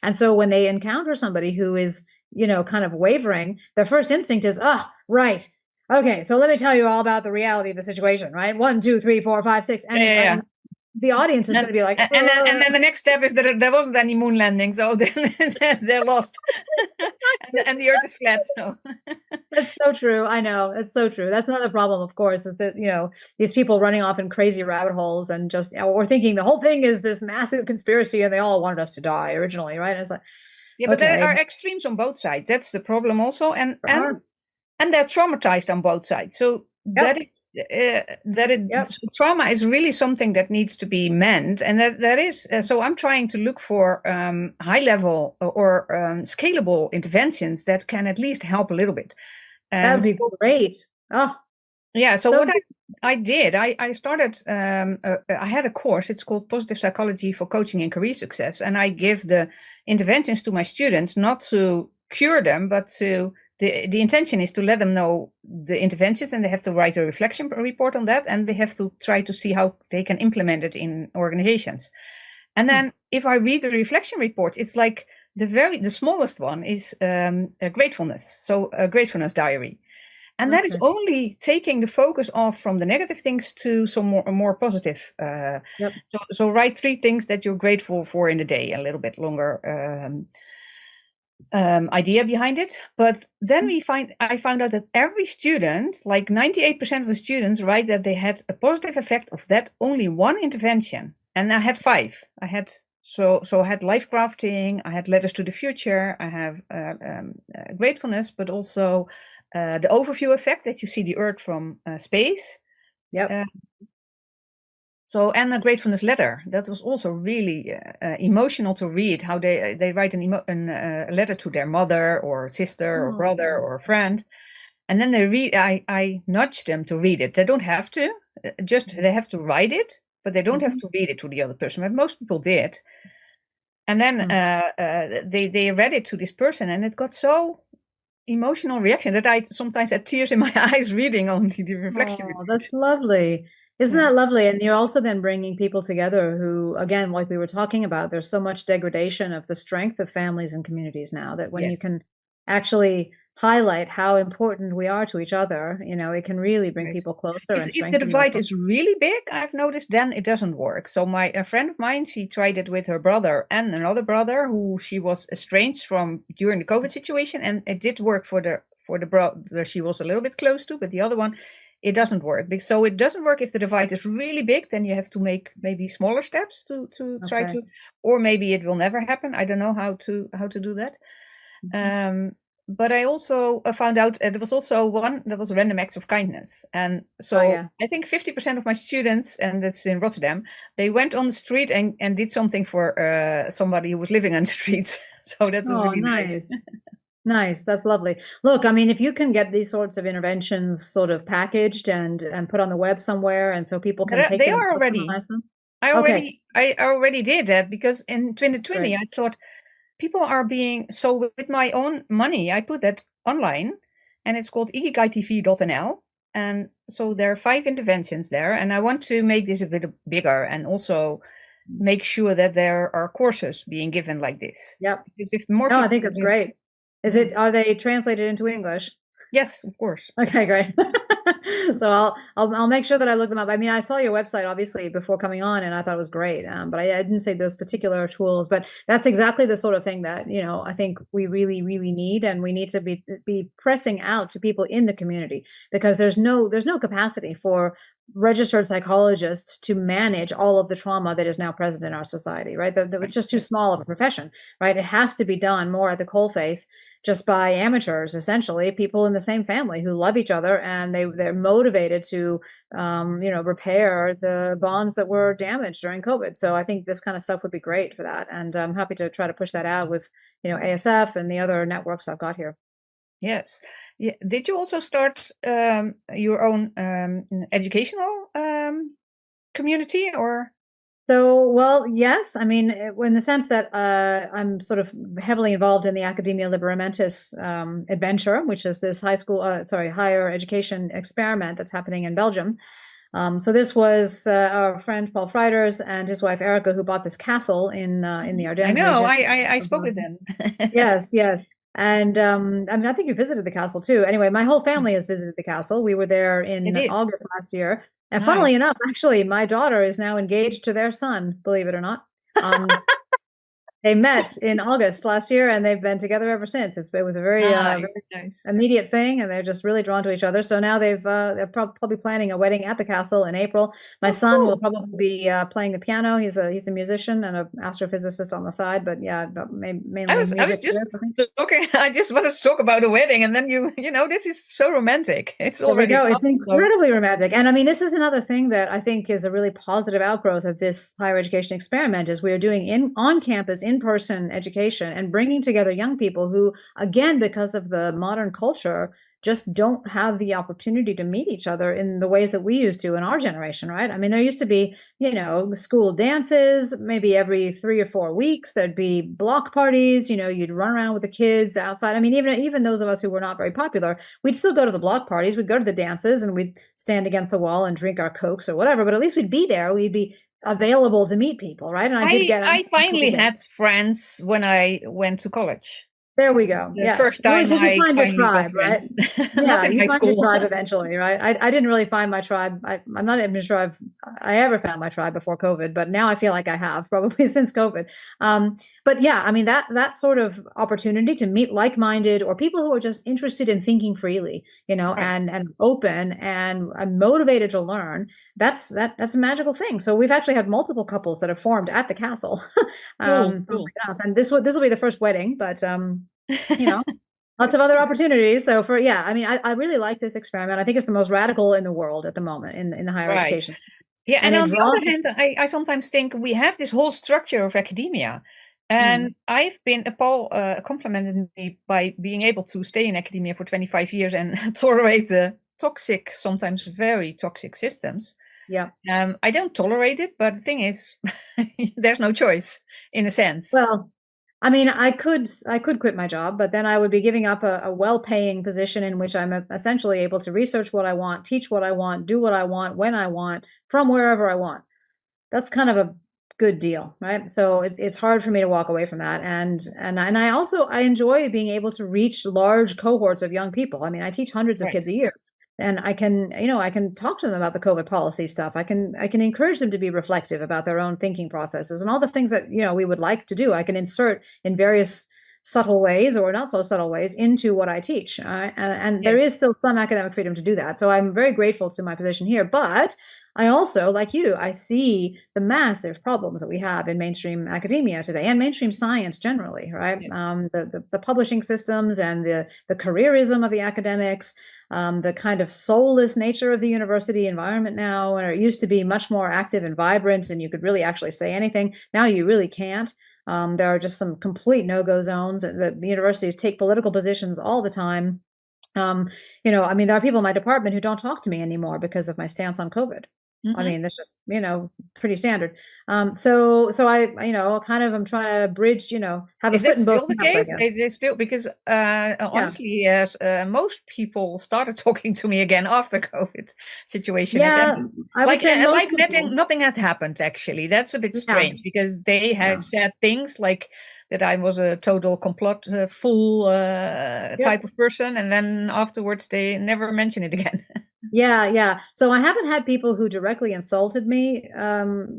A: And so when they encounter somebody who is, you know, kind of wavering, their first instinct is, right. Okay, so let me tell you all about the reality of the situation, right? 1, 2, 3, 4, 5, 6, and the audience is going to be like,
B: and then the next step is that there wasn't any moon landing, so then they're lost, and the Earth is flat. So
A: that's so true. I know, it's so true. That's another problem, of course, is that, you know, these people running off in crazy rabbit holes and just, you know, or thinking the whole thing is this massive conspiracy, and they all wanted us to die originally, right? And it's like,
B: yeah, but there are extremes on both sides. That's the problem also, and they're traumatized on both sides. So trauma is really something that needs to be mended, and that is so I'm trying to look for high level or scalable interventions that can at least help a little bit.
A: That would be great.
B: Yeah, so what I did, I started, I had a course, it's called Positive Psychology for Coaching and Career Success, and I give the interventions to my students not to cure them, but to the intention is to let them know the interventions, and they have to write a reflection report on that, and they have to try to see how they can implement it in organizations. And then if I read the reflection report, it's like the smallest one is a gratefulness, so a gratefulness diary. And that is only taking the focus off from the negative things to some more positive. So write 3 things that you're grateful for in the day, a little bit longer idea behind it. But then I found out that every student, like 98% of the students, write that they had a positive effect of that only one intervention. And I had 5. I had I had life crafting, I had letters to the future, I have gratefulness, but also the overview effect that you see the Earth from space. And a gratefulness letter that was also really emotional to read. How they write a letter to their mother or sister or brother or friend, and then they read. I nudge them to read it. They don't have to. They have to write it, but they don't have to read it to the other person. But most people did. And then they read it to this person, and it got so emotional reaction that I sometimes had tears in my eyes reading only the reflection.
A: Oh, that's lovely. Isn't that lovely? And you're also then bringing people together who, again, like we were talking about, there's so much degradation of the strength of families and communities now, that when you can actually highlight how important we are to each other, you know, it can really bring people closer. And
B: if the divide is really big, I've noticed, then it doesn't work. So a friend of mine, she tried it with her brother and another brother who she was estranged from during the COVID situation, and it did work for the brother she was a little bit close to, but the other one, it doesn't work. So it doesn't work if the divide is really big. Then you have to make maybe smaller steps to try to, or maybe it will never happen. I don't know how to do that. but I also found out there was also one that was random acts of kindness. And so I think 50% of my students, and that's in Rotterdam, they went on the street and did something for somebody who was living on the street. So that was really nice.
A: Nice. That's lovely. Look, I mean, if you can get these sorts of interventions sort of packaged and put on the web somewhere, and so people can take them,
B: customize them. I already did that, because in 2020 I thought people are being, so with my own money, I put that online, and it's called ikigaiTV.nl. And so there are 5 interventions there, and I want to make this a bit bigger and also make sure that there are courses being given like this.
A: Yeah.
B: Because if more people,
A: I think it's great. Are they translated into English?
B: Yes, of course.
A: Okay, great. So I'll make sure that I look them up. I mean, I saw your website obviously before coming on, and I thought it was great. But I didn't say those particular tools. But that's exactly the sort of thing that, you know, I think we really, really need, and we need to be pressing out to people in the community, because there's no capacity for registered psychologists to manage all of the trauma that is now present in our society, right? It's just too small of a profession, right? It has to be done more at the coalface, just by amateurs, essentially, people in the same family who love each other, and they're motivated to, you know, repair the bonds that were damaged during COVID. So I think this kind of stuff would be great for that, and I'm happy to try to push that out with, you know, ASF and the other networks I've got here.
B: Yes. Yeah. Did you also start your own educational community, or?
A: So, well, yes. I mean, in the sense that I'm sort of heavily involved in the Academia Liberamentis adventure, which is this higher education experiment that's happening in Belgium. So this was our friend Paul Freiders and his wife Erica, who bought this castle in the Ardennes.
B: I know.
A: Region.
B: I spoke with them.
A: Yes. And I mean, I think you visited the castle too. Anyway, my whole family has visited the castle. We were there in August last year. And funnily enough, actually, my daughter is now engaged to their son, believe it or not. They met in August last year, and they've been together ever since. It was a very, very nice, immediate thing, and they're just really drawn to each other. So now they're probably planning a wedding at the castle in April. My son will probably be playing the piano. He's a musician and an astrophysicist on the side, but yeah, mainly
B: I was just talking. I just wanted to talk about a wedding, and then you know, this is so romantic. It's already
A: it's incredibly romantic. And I mean, this is another thing that I think is a really positive outgrowth of this higher education experiment, is we are doing on campus, in-person education, and bringing together young people who, again, because of the modern culture, just don't have the opportunity to meet each other in the ways that we used to in our generation, right? I mean, there used to be, you know, school dances, maybe every 3 or 4 weeks. There'd be block parties, you know, you'd run around with the kids outside. I mean, even those of us who were not very popular, we'd still go to the block parties, we'd go to the dances, and we'd stand against the wall and drink our Cokes or whatever, but at least we'd be there. We'd be available to meet people, right? And
B: I finally had friends when I went to college.
A: There we go.
B: The first time
A: you find your tribe, right?
B: Yeah,
A: you find your tribe eventually, right? I didn't really find my tribe. I'm not even sure I ever found my tribe before COVID, but now I feel like I have, probably since COVID. But yeah, I mean, that sort of opportunity to meet like-minded or people who are just interested in thinking freely, you know, and open and motivated to learn. That's a magical thing. So we've actually had multiple couples that have formed at the castle.
B: Cool.
A: And this will be the first wedding, but you know, lots of other opportunities. So I mean, I really like this experiment. I think it's the most radical in the world at the moment in the higher education.
B: Yeah, and on the other hand, I sometimes think we have this whole structure of academia. And I've been, Paul complimented me by being able to stay in academia for 25 years and tolerate the toxic, sometimes very toxic systems.
A: Yeah.
B: I don't tolerate it, but the thing is, there's no choice in a sense.
A: Well, I mean, I could quit my job, but then I would be giving up a well-paying position in which I'm essentially able to research what I want, teach what I want, do what I want, when I want, from wherever I want. That's kind of a good deal, right? So it's hard for me to walk away from that. And I enjoy being able to reach large cohorts of young people. I mean, I teach hundreds of kids a year. And I can talk to them about the COVID policy stuff. I can encourage them to be reflective about their own thinking processes and all the things that, you know, we would like to do. I can insert in various subtle ways or not so subtle ways into what I teach. And there is still some academic freedom to do that. So I'm very grateful to my position here, but I also, like you, I see the massive problems that we have in mainstream academia today and mainstream science generally, right? The publishing systems and the careerism of the academics, the kind of soulless nature of the university environment now, where it used to be much more active and vibrant and you could really actually say anything. Now you really can't. There are just some complete no-go zones. The universities take political positions all the time. I mean, there are people in my department who don't talk to me anymore because of my stance on COVID. I mean, that's just, pretty standard. So I kind of am trying to bridge, have a
B: Is that
A: foot in both
B: still the
A: camps, I
B: case?
A: guess.
B: They still, because
A: Yeah.
B: honestly, yes, most people started talking to me again after COVID situation had
A: Yeah,
B: ended.
A: I would say most
B: Like
A: people.
B: nothing had happened actually. That's a bit
A: Yeah,
B: strange because they
A: yeah.
B: have said things like that I was a total complot fool type
A: Yep.
B: of person, and then afterwards they never mention it again.
A: Yeah, yeah. So I haven't had people who directly insulted me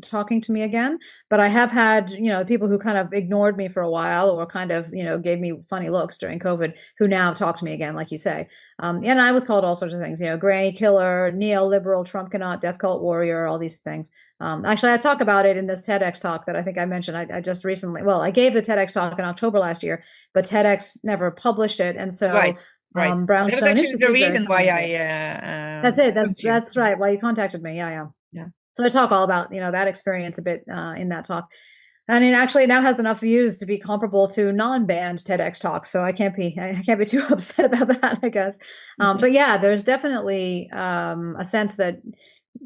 A: talking to me again, but I have had, people who kind of ignored me for a while or kind of, gave me funny looks during COVID who now talk to me again, like you say. And I was called all sorts of things, granny killer, neoliberal, Trump cannot, death cult warrior, all these things. Actually, I talk about it in this TEDx talk that I think I mentioned. I just recently, well, I gave the TEDx talk in October last year, but TEDx never published it. And so
B: Right, right. That was
A: Brownstone
B: actually the
A: Institute very
B: reason why
A: kindly.
B: I
A: That's it.
B: come to you.
A: That's right. Well, you contacted me. Yeah, yeah.
B: Yeah.
A: So I talk all about, that experience a bit in that talk. And it actually now has enough views to be comparable to non-banned TEDx talks. So I can't be too upset about that, I guess. But yeah, there's definitely a sense that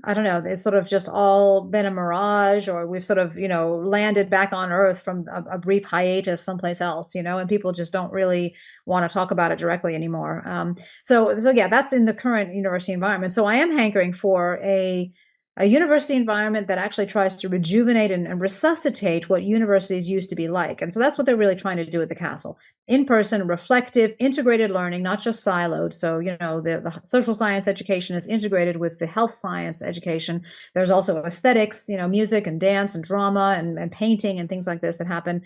A: I don't know, it's sort of just all been a mirage, or we've sort of, landed back on Earth from a brief hiatus someplace else, and people just don't really want to talk about it directly anymore. So yeah, that's in the current university environment. So I am hankering for a university environment that actually tries to rejuvenate and resuscitate what universities used to be like. And so that's what they're really trying to do at the castle. In-person, reflective, integrated learning, not just siloed. So, the social science education is integrated with the health science education. There's also aesthetics, music and dance and drama and painting and things like this that happen.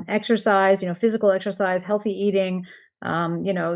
A: Exercise, physical exercise, healthy eating,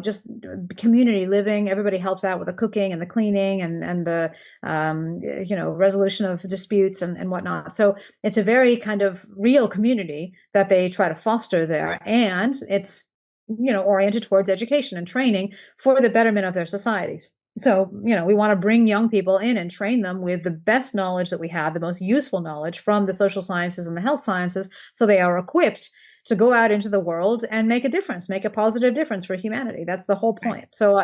A: just community living. Everybody helps out with the cooking and the cleaning and the, resolution of disputes and whatnot. So it's a very kind of real community that they try to foster there. And it's, oriented towards education and training for the betterment of their societies. So, we want to bring young people in and train them with the best knowledge that we have, the most useful knowledge from the social sciences and the health sciences, so they are equipped to go out into the world and make a difference, make a positive difference for humanity. That's the whole point. So,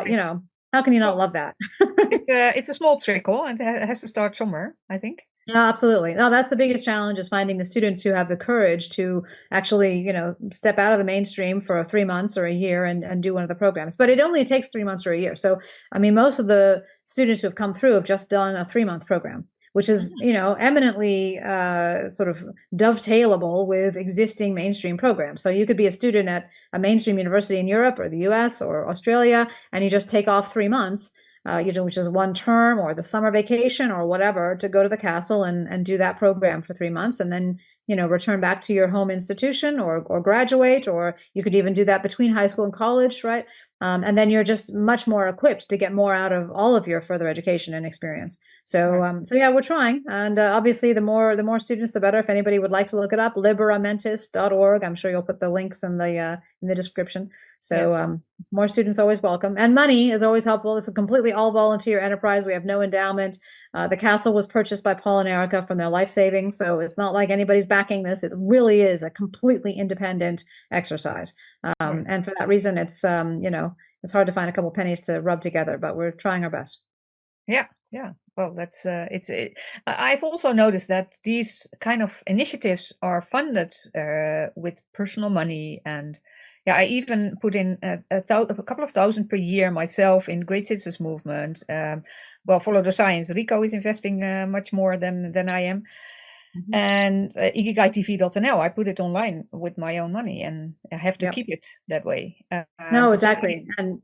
A: how can you not love that?
B: It's a small trickle, and it has to start somewhere, I think.
A: Yeah, absolutely. No, that's the biggest challenge, is finding the students who have the courage to actually, step out of the mainstream for 3 months or a year and do one of the programs. But it only takes 3 months or a year. So, I mean, most of the students who have come through have just done a 3-month program, which is, eminently sort of dovetailable with existing mainstream programs. So you could be a student at a mainstream university in Europe or the US or Australia, and you just take off 3 months, which is one term or the summer vacation or whatever, to go to the castle and do that program for 3 months, and then, return back to your home institution or graduate, or you could even do that between high school and college, right? And then you're just much more equipped to get more out of all of your further education and experience. So, so yeah, we're trying, and obviously, the more students, the better. If anybody would like to look it up, liberamentis.org. I'm sure you'll put the links in the description. So, more students always welcome, and money is always helpful. It's a completely all volunteer enterprise. We have no endowment. The castle was purchased by Paul and Erica from their life savings, so it's not like anybody's backing this. It really is a completely independent exercise. And for that reason, it's it's hard to find a couple pennies to rub together, but we're trying our best.
B: Yeah, yeah. Well, that's I've also noticed that these kind of initiatives are funded with personal money, and I even put in a couple of thousand per year myself in Great Citizens Movement. Well, Follow the Science. Rico is investing much more than I am. And ikigaitv.nl, I put it online with my own money, and I have to keep it that way.
A: No, exactly. And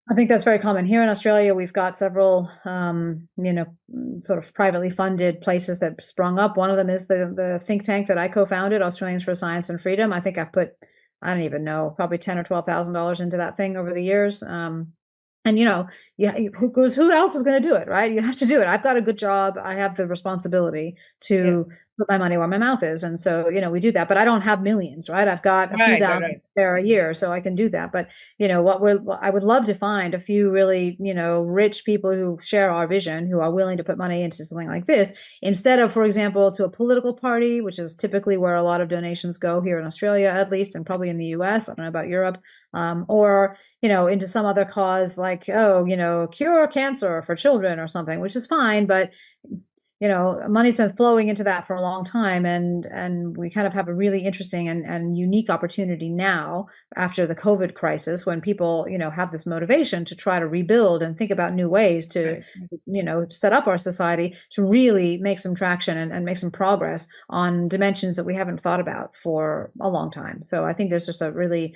A: I think that's very common. Here in Australia, we've got several, sort of privately funded places that sprung up. One of them is the think tank that I co-founded, Australians for Science and Freedom. I think I've put, I don't even know, probably $10,000 or $12,000 into that thing over the years. And yeah, who else is going to do it, right? You have to do it. I've got a good job. I have the responsibility to put my money where my mouth is. And so, we do that, but I don't have millions, right? I've got a few down there a year, so I can do that. But, I would love to find a few really, rich people who share our vision, who are willing to put money into something like this, instead of, for example, to a political party, which is typically where a lot of donations go here in Australia, at least, and probably in the US. I don't know about Europe. Or, into some other cause like, cure cancer for children or something, which is fine. But, money's been flowing into that for a long time. And we kind of have a really interesting and unique opportunity now after the COVID crisis, when people, have this motivation to try to rebuild and think about new ways to, set up our society to really make some traction and make some progress on dimensions that we haven't thought about for a long time. So I think there's just a really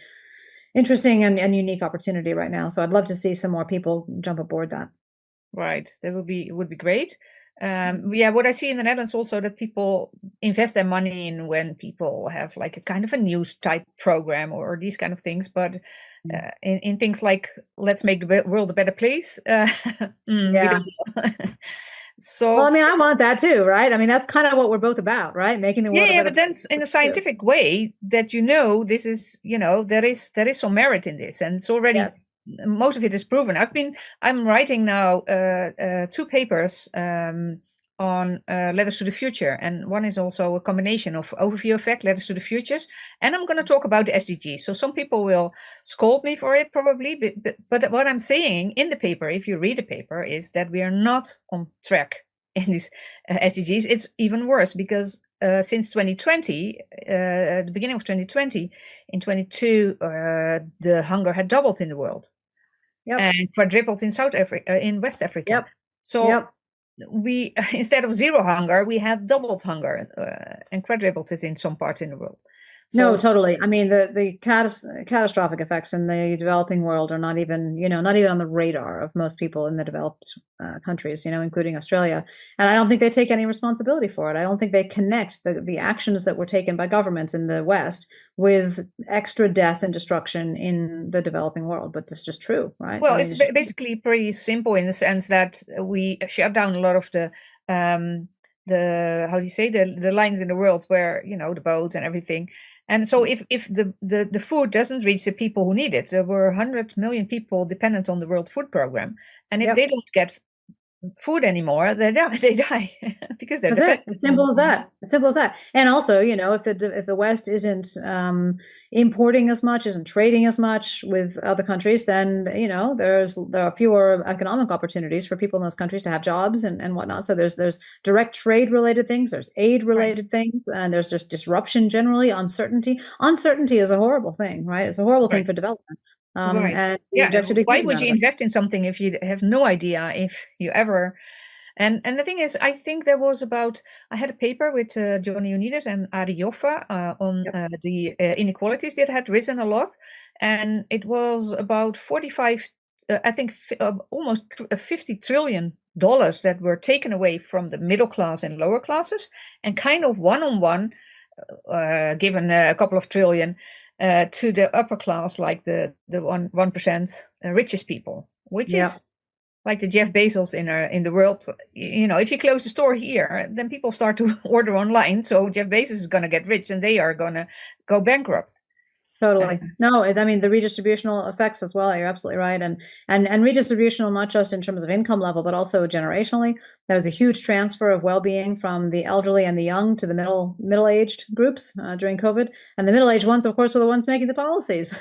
A: interesting and unique opportunity right now. So I'd love to see some more people jump aboard that.
B: Right, that would be great. What I see in the Netherlands also, that people invest their money in when people have like a kind of a news type program or these kind of things. But in things like let's make the world a better place, we don't know. So,
A: well, I mean, I want that too, right? I mean, that's kind of what we're both about, right? Making the world a better
B: but then in a scientific way that this is, there is some merit in this, and it's already most of it is proven. I'm writing now 2 papers on Letters to the Future, and one is also a combination of overview effect, Letters to the Futures, and I'm going to talk about the SDGs. So some people will scold me for it probably, but what I'm saying in the paper, if you read the paper, is that we are not on track in these SDGs. It's even worse because since 2020, the beginning of 2020, in 22, the hunger had doubled in the world. And quadrupled in South Africa, in West Africa. So we, instead of zero hunger, we had doubled hunger and quadrupled it in some parts in the world.
A: No, totally. I mean, the catastrophic effects in the developing world are not even, not even on the radar of most people in the developed countries, including Australia. And I don't think they take any responsibility for it. I don't think they connect the actions that were taken by governments in the West with extra death and destruction in the developing world. But this is just true, right?
B: Well, it's basically pretty simple in the sense that we shut down a lot of the how do you say, the lines in the world where, the boats and everything. And so if the food doesn't reach the people who need it, there were 100 million people dependent on the World Food Program. And if they don't get food anymore, they die because they're
A: That's it. As simple as that. As simple as that. And also, if the West isn't importing as much, isn't trading as much with other countries, then there are fewer economic opportunities for people in those countries to have jobs and whatnot. So there's direct trade related things, there's aid related things, and there's just disruption generally, uncertainty. Uncertainty is a horrible thing, right? It's a horrible thing for development.
B: And why would you invest in something if you have no idea if you ever? And the thing is, I think there was I had a paper with Johnny Unides and Ari Joffa on the inequalities that had risen a lot, and it was about 45, I think almost $50 trillion that were taken away from the middle class and lower classes, and kind of one-on-one given a couple of trillion to the upper class, like the 1% richest people, which is like the Jeff Bezos in the world. If you close the store here, then people start to order online. So Jeff Bezos is going to get rich, and they are going to go bankrupt.
A: Totally. No, I mean, the redistributional effects as well. You're absolutely right. And redistributional, not just in terms of income level, but also generationally. There was a huge transfer of well-being from the elderly and the young to the middle-aged groups during COVID. And the middle-aged ones, of course, were the ones making the policies,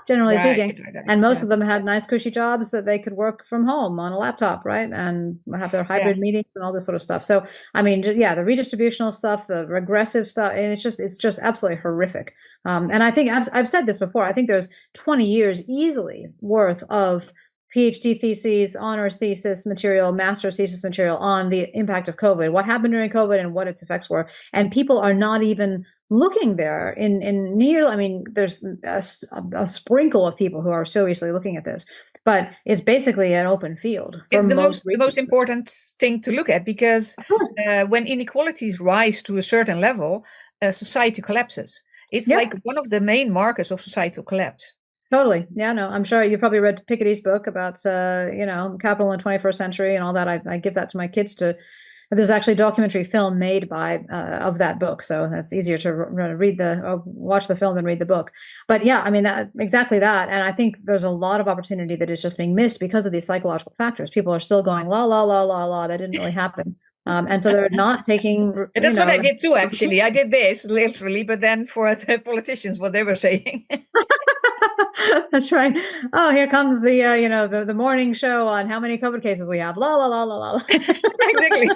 A: generally speaking. And most of them had nice, cushy jobs that they could work from home on a laptop, right? And have their hybrid meetings and all this sort of stuff. So, I mean, the redistributional stuff, the regressive stuff, and it's just absolutely horrific. And I think I've said this before. I think there's 20 years easily worth of PhD theses, honors thesis material, master's thesis material on the impact of COVID, what happened during COVID and what its effects were. And people are not even looking there there's a sprinkle of people who are seriously looking at this, but it's basically an open field.
B: It's the most important thing to look at, because when inequalities rise to a certain level, society collapses. It's like one of the main markers of societal collapse.
A: Totally. Yeah, no, I'm sure you've probably read Piketty's book about, capital in the 21st century and all that. I give that to my kids to. There's actually a documentary film made by of that book, so that's easier to read or watch the film than read the book. But yeah, I mean exactly that, and I think there's a lot of opportunity that is just being missed because of these psychological factors. People are still going la la la la la. That didn't really happen, and so they're not taking.
B: That's what I did too. Actually, I did this literally, but then for the politicians, what they were saying.
A: That's right. Oh, here comes the morning show on how many COVID cases we have. La la la la la.
B: Exactly.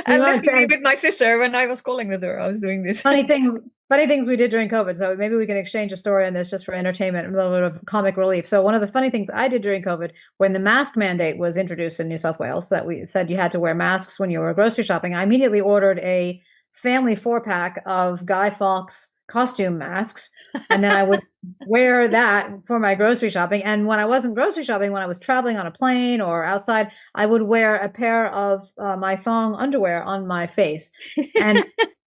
B: And literally with my sister, when I was calling with her, I was doing this.
A: Funny things we did during COVID. So maybe we can exchange a story on this just for entertainment and a little bit of comic relief. So one of the funny things I did during COVID, when the mask mandate was introduced in New South Wales, that we said you had to wear masks when you were grocery shopping, I immediately ordered a family 4-pack of Guy Fawkes costume masks, and then I would wear that for my grocery shopping. And when I wasn't grocery shopping, when I was traveling on a plane or outside, I would wear a pair of my thong underwear on my face. And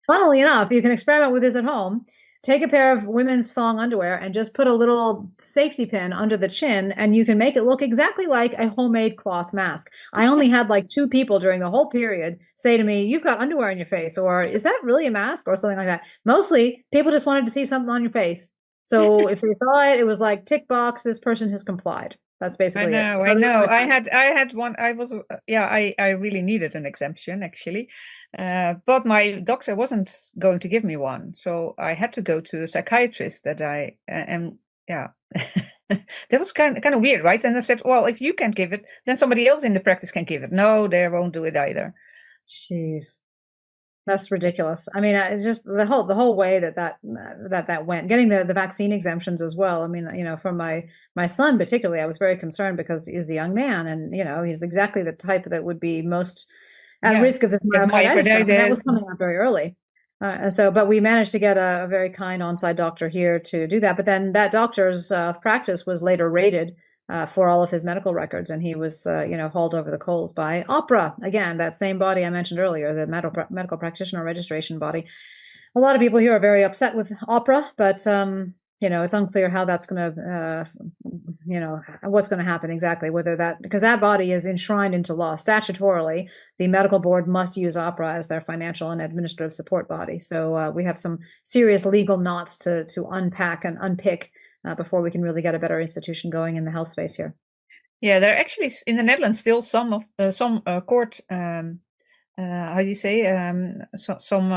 A: funnily enough, you can experiment with this at home. Take a pair of women's thong underwear and just put a little safety pin under the chin, and you can make it look exactly like a homemade cloth mask. I only had like 2 people during the whole period say to me, "You've got underwear on your face," or "Is that really a mask?" or something like that. Mostly people just wanted to see something on your face. So if they saw it, it was like, tick box, this person has complied. That's basically it.
B: I know. I had one. I was, I really needed an exemption actually. But my doctor wasn't going to give me one. So I had to go to a psychiatrist that I am, yeah. That was kind of weird, right? And I said, well, if you can't give it, then somebody else in the practice can give it. No, they won't do it either.
A: Jeez. That's ridiculous. I mean, it's just the whole way that went. Getting the vaccine exemptions as well. I mean, for my son particularly, I was very concerned because he's a young man, and he's exactly the type that would be most at risk of this myocarditis. And that was coming out very early. And so, but we managed to get a very kind on-site doctor here to do that. But then that doctor's practice was later raided for all of his medical records, and he was, hauled over the coals by OPRA, again, that same body I mentioned earlier, the medical practitioner registration body. A lot of people here are very upset with OPRA, but it's unclear how that's going to, what's going to happen exactly. Because that body is enshrined into law statutorily. The medical board must use OPRA as their financial and administrative support body. So we have some serious legal knots to unpack and unpick before we can really get a better institution going in the health space here.
B: Yeah, there are actually in the Netherlands still some court, how do you say, some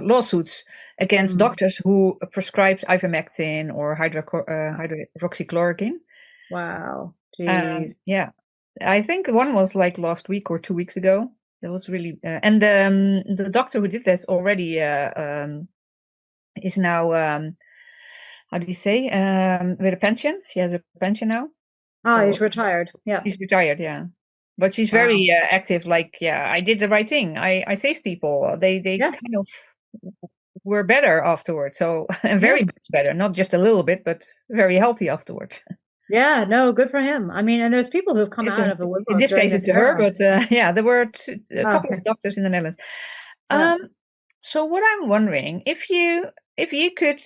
B: lawsuits against doctors who prescribe ivermectin or hydroxychloroquine.
A: Wow, jeez.
B: Yeah, I think one was like last week or 2 weeks ago. That was really, and the doctor who did this already is now. How do you say, with a pension? She has a pension now.
A: So he's retired. Yeah.
B: He's retired, yeah. But she's very active. Like, I did the right thing. I saved people. They kind of were better afterwards. So, and very much better. Not just a little bit, but very healthy afterwards.
A: Yeah, no, good for him. I mean, and there's people who've come out of the woodwork.
B: In this case, it's her, but there were a couple of doctors in the Netherlands. So what I'm wondering, if you could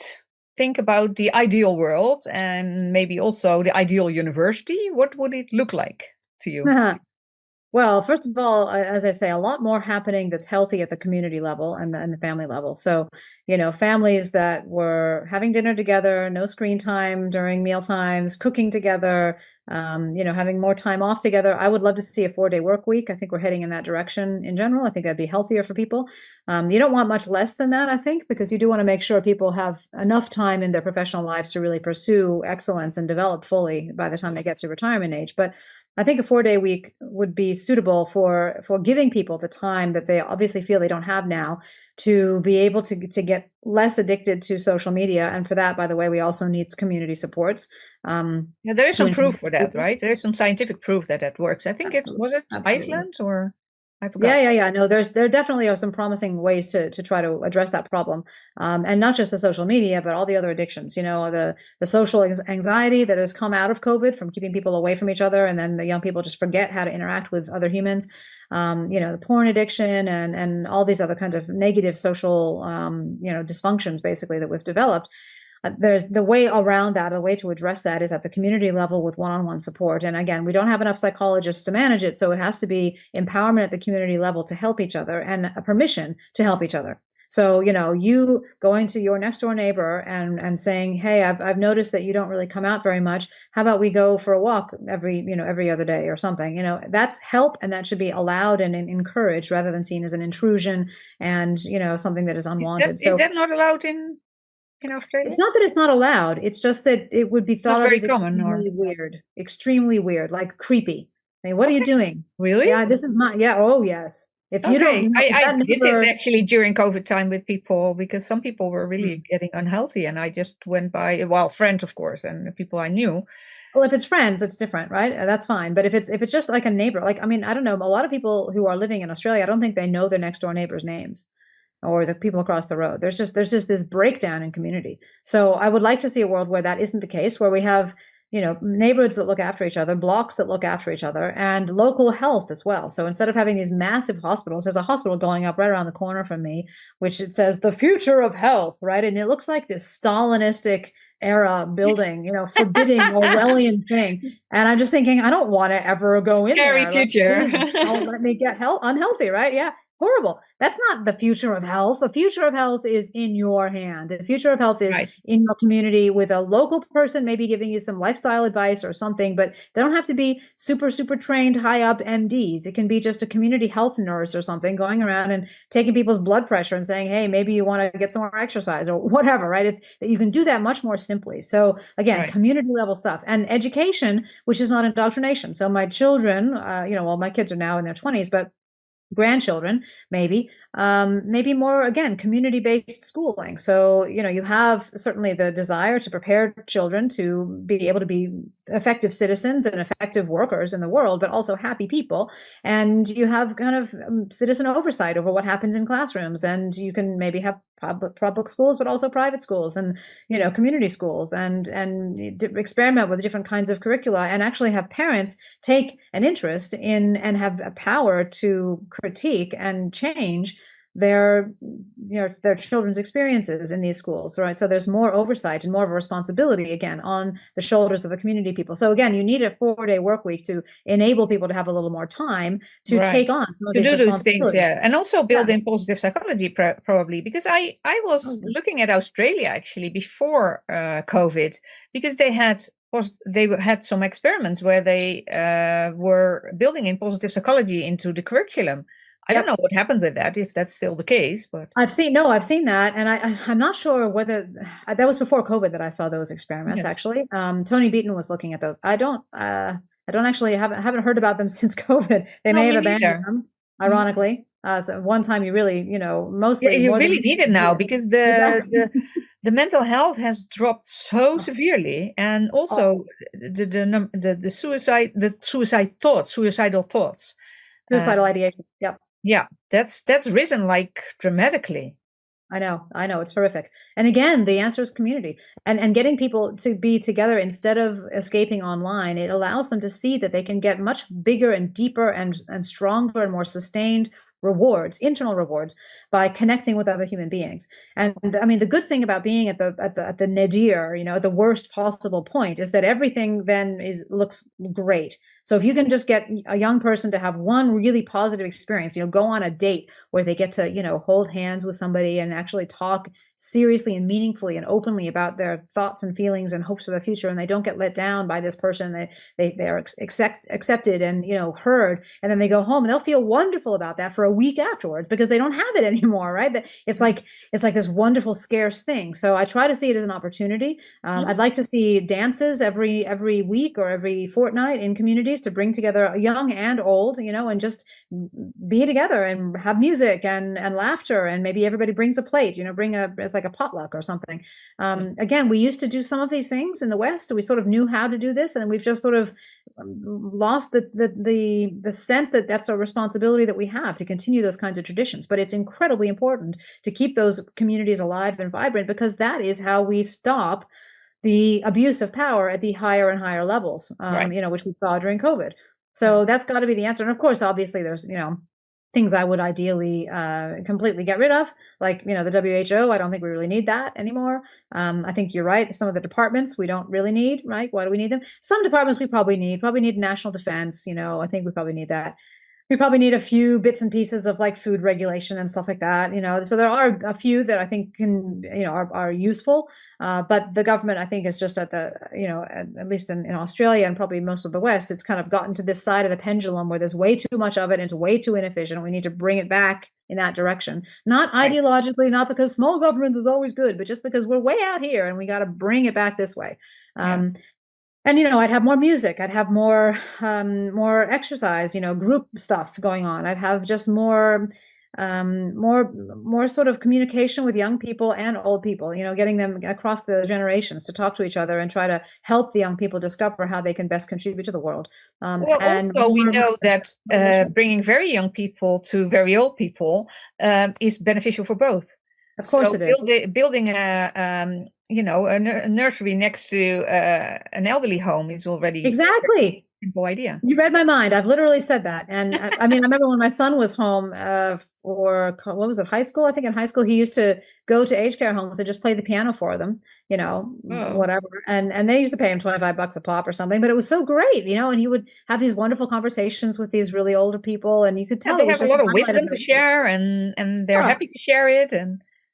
B: think about the ideal world and maybe also the ideal university, what would it look like to you?
A: Well, first of all, as I say, a lot more happening that's healthy at the community level and the family level. So, families that were having dinner together, no screen time during meal times, cooking together, having more time off together. I would love to see a 4-day work week. I think we're heading in that direction in general. I think that'd be healthier for people. You don't want much less than that, I think, because you do want to make sure people have enough time in their professional lives to really pursue excellence and develop fully by the time they get to retirement age. But I think a 4-day week would be suitable for giving people the time that they obviously feel they don't have now to be able to get less addicted to social media. And for that, by the way, we also need community supports.
B: There is some proof for that, right? There is some scientific proof that works. I think was it Iceland or I forgot.
A: Yeah. No, there definitely are some promising ways to try to address that problem. And not just the social media, but all the other addictions, the social anxiety that has come out of COVID from keeping people away from each other. And then the young people just forget how to interact with other humans. The porn addiction and all these other kinds of negative social, dysfunctions basically that we've developed. there's the way around that, a way to address that is at the community level with one-on-one support. And again, we don't have enough psychologists to manage it, so it has to be empowerment at the community level to help each other and a permission to help each other. So, you going to your next door neighbor and saying, hey, I've noticed that you don't really come out very much. How about we go for a walk every other day or something? That's help, and that should be allowed and encouraged rather than seen as an intrusion and, something that is unwanted.
B: Is that not allowed in Australia?
A: It's not that it's not allowed. It's just that it would be thought of as extremely weird, like creepy. Hey, what are you doing?
B: Really?
A: Yeah, this is not. Yeah. Oh, yes. If you don't,
B: I did this actually during COVID time with people, because some people were really getting unhealthy, and I just went by, friends, of course, and people I knew.
A: Well, if it's friends, it's different, right? That's fine. But if it's just like a neighbor, I don't know, a lot of people who are living in Australia, I don't think they know their next door neighbors' names or the people across the road. There's just this breakdown in community. So I would like to see a world where that isn't the case, where we have neighborhoods that look after each other, blocks that look after each other, and local health as well. So instead of having these massive hospitals, there's a hospital going up right around the corner from me, which it says the future of health, right? And it looks like this Stalinistic era building, forbidding Orwellian thing. And I'm just thinking, I don't want to ever go in
B: Scary
A: there.
B: future.
A: Don't let me get unhealthy, right? Yeah. Horrible. That's not the future of health. The future of health is in your hand. The future of health is in your community with a local person, maybe giving you some lifestyle advice or something, but they don't have to be super, super trained high up MDs. It can be just a community health nurse or something going around and taking people's blood pressure and saying, hey, maybe you want to get some more exercise or whatever, right? It's that you can do that much more simply. So again, community level stuff and education, which is not indoctrination. So my children, my kids are now in their 20s, but grandchildren, maybe more, again, community-based schooling. So, you have certainly the desire to prepare children to be able to be effective citizens and effective workers in the world, but also happy people. And you have kind of citizen oversight over what happens in classrooms. And you can maybe have public schools, but also private schools and, community schools and experiment with different kinds of curricula and actually have parents take an interest in and have a power to critique and change their children's experiences in these schools, right? So there's more oversight and more of a responsibility, again, on the shoulders of the community people. So again, you need a 4-day work week to enable people to have a little more time to take on some of these responsibilities.
B: Things, and also build in positive psychology, probably, because I was looking at Australia actually before COVID, because they had some experiments where they were building in positive psychology into the curriculum. I don't know what happened with that, if that's still the case, but
A: I've seen that, and I'm not sure whether that was before COVID that I saw those experiments. Actually, Tony Beaton was looking at those. I don't actually haven't heard about them since COVID. They may have abandoned them, ironically. So one time you really, mostly
B: you really need it now because the mental health has dropped so severely, and also the suicidal thoughts.
A: Suicidal ideation. Yep.
B: Yeah, that's risen like dramatically.
A: I know, it's horrific. And again, the answer is community and getting people to be together instead of escaping online. It allows them to see that they can get much bigger and deeper and stronger and more sustained rewards, internal rewards, by connecting with other human beings. And I mean, the good thing about being at the nadir, the worst possible point, is that everything then looks great. So if you can just get a young person to have one really positive experience, go on a date where they get to, hold hands with somebody and actually talk seriously and meaningfully and openly about their thoughts and feelings and hopes for the future, and they don't get let down by this person, they're accepted and heard, and then they go home and they'll feel wonderful about that for a week afterwards because they don't have it anymore, right? It's like this wonderful scarce thing. So I try to see it as an opportunity. I'd like to see dances every week or every fortnight in communities to bring together young and old, and just be together and have music and laughter, and maybe everybody brings a plate, it's like a potluck or something. Again, we used to do some of these things in the West. We sort of knew how to do this, and we've just sort of lost the sense that that's a responsibility that we have to continue those kinds of traditions. But it's incredibly important to keep those communities alive and vibrant, because that is how we stop the abuse of power at the higher and higher levels, which we saw during COVID. So that's got to be the answer. And of course, obviously, there's things I would ideally completely get rid of, like, the WHO. I don't think we really need that anymore. I think you're right. Some of the departments we don't really need, right? Why do we need them? Some departments we probably need national defense. I think we probably need that. We probably need a few bits and pieces of like food regulation and stuff like that. So there are a few that I think are useful. But the government, I think, is just at at least in Australia and probably most of the West, it's kind of gotten to this side of the pendulum where there's way too much of it and it's way too inefficient. We need to bring it back in that direction. Not ideologically, not because small government is always good, but just because we're way out here and we got to bring it back this way. And I'd have more music. I'd have more exercise. Group stuff going on. I'd have just more sort of communication with young people and old people. Getting them across the generations to talk to each other and try to help the young people discover how they can best contribute to the world.
B: Well, also we know that bringing very young people to very old people is beneficial for both.
A: Of course, it is.
B: Building a nursery next to an elderly home is already
A: exactly
B: a simple idea.
A: You read my mind. I've literally said that. And I remember when my son was home for, what was it, high school? I think in high school, he used to go to aged care homes and just play the piano for them, whatever. And they used to pay him $25 a pop or something, but it was so great, and he would have these wonderful conversations with these really older people. And you could tell
B: they have a lot of wisdom to share and they're happy to share it.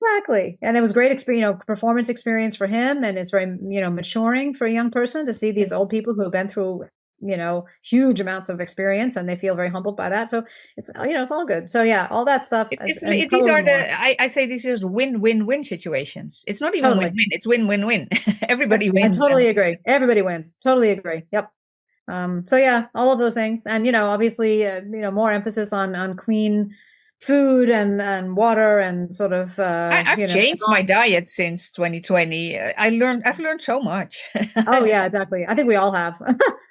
A: Exactly. And it was great performance experience for him. And it's very, maturing for a young person to see these old people who have been through, huge amounts of experience, and they feel very humbled by that. So it's, it's all good. So yeah, all that stuff.
B: These are I say these are win-win-win situations. It's not even win-win. It's win-win-win. Everybody wins.
A: I totally agree. Everybody wins. Totally agree. Yep. So yeah, all of those things. And, obviously, more emphasis on clean food and water and sort of
B: I've changed my diet since 2020. I've learned so much.
A: Oh yeah, exactly. I think we all have.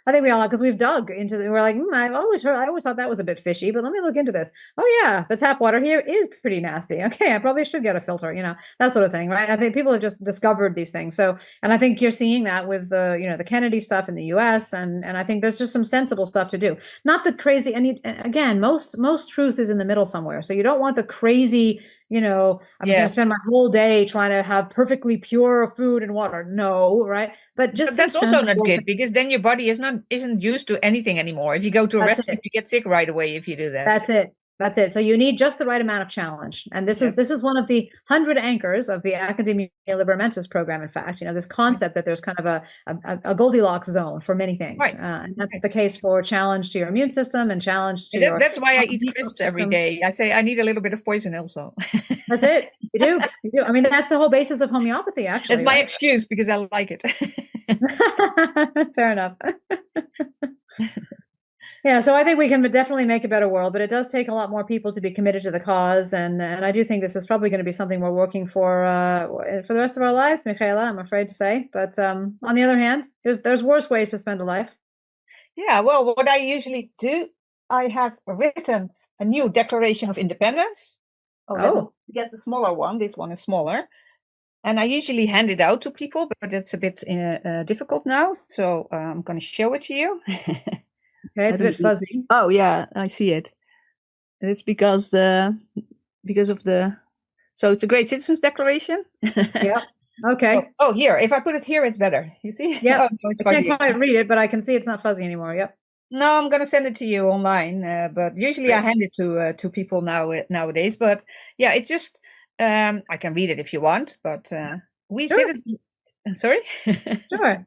A: Because we've dug into we're like, I always thought that was a bit fishy, but let me look into this. Oh yeah, the tap water here is pretty nasty. Okay, I probably should get a filter, that sort of thing, right? I think people have just discovered these things. So, and I think you're seeing that with the Kennedy stuff in the US, and I think there's just some sensible stuff to do. Not the crazy, and again, most truth is in the middle somewhere. So you don't want the crazy, I'm going to spend my whole day trying to have perfectly pure food and water. No, right? But
B: that's also not good, because then your body isn't used to anything anymore. If you go to a restaurant, you get sick right away if you do that.
A: That's it. So you need just the right amount of challenge. And this is one of the 100 anchors of the Academia Liber Mentis program, in fact, this concept that there's kind of a Goldilocks zone for many things. Right. And that's the case for challenge to your immune system and challenge to your...
B: That's why I eat crisps every day. I say I need a little bit of poison also.
A: That's it. You do. That's the whole basis of homeopathy, actually.
B: That's my excuse, because I like it.
A: Fair enough. Yeah, so I think we can definitely make a better world, but it does take a lot more people to be committed to the cause, and I do think this is probably going to be something we're working for the rest of our lives, Michaela, I'm afraid to say. But on the other hand, there's worse ways to spend a life.
B: Yeah, well, what I usually do, I have written a new Declaration of Independence. Get the smaller one. This one is smaller. And I usually hand it out to people, but it's a bit difficult now, so I'm going to show it to you.
A: Okay, it's a bit fuzzy.
B: Oh yeah, I see it. And it's because so it's the Great Citizens Declaration.
A: Yeah. Okay.
B: Oh, here. If I put it here, it's better. You see?
A: Yeah.
B: Oh, no, it's fuzzy.
A: I can't quite read it, but I can see it's not fuzzy anymore. Yep.
B: No, I'm gonna send it to you online. But usually I hand it to people nowadays. But yeah, it's just I can read it if you want. But we sit it. Sorry.
A: Sure.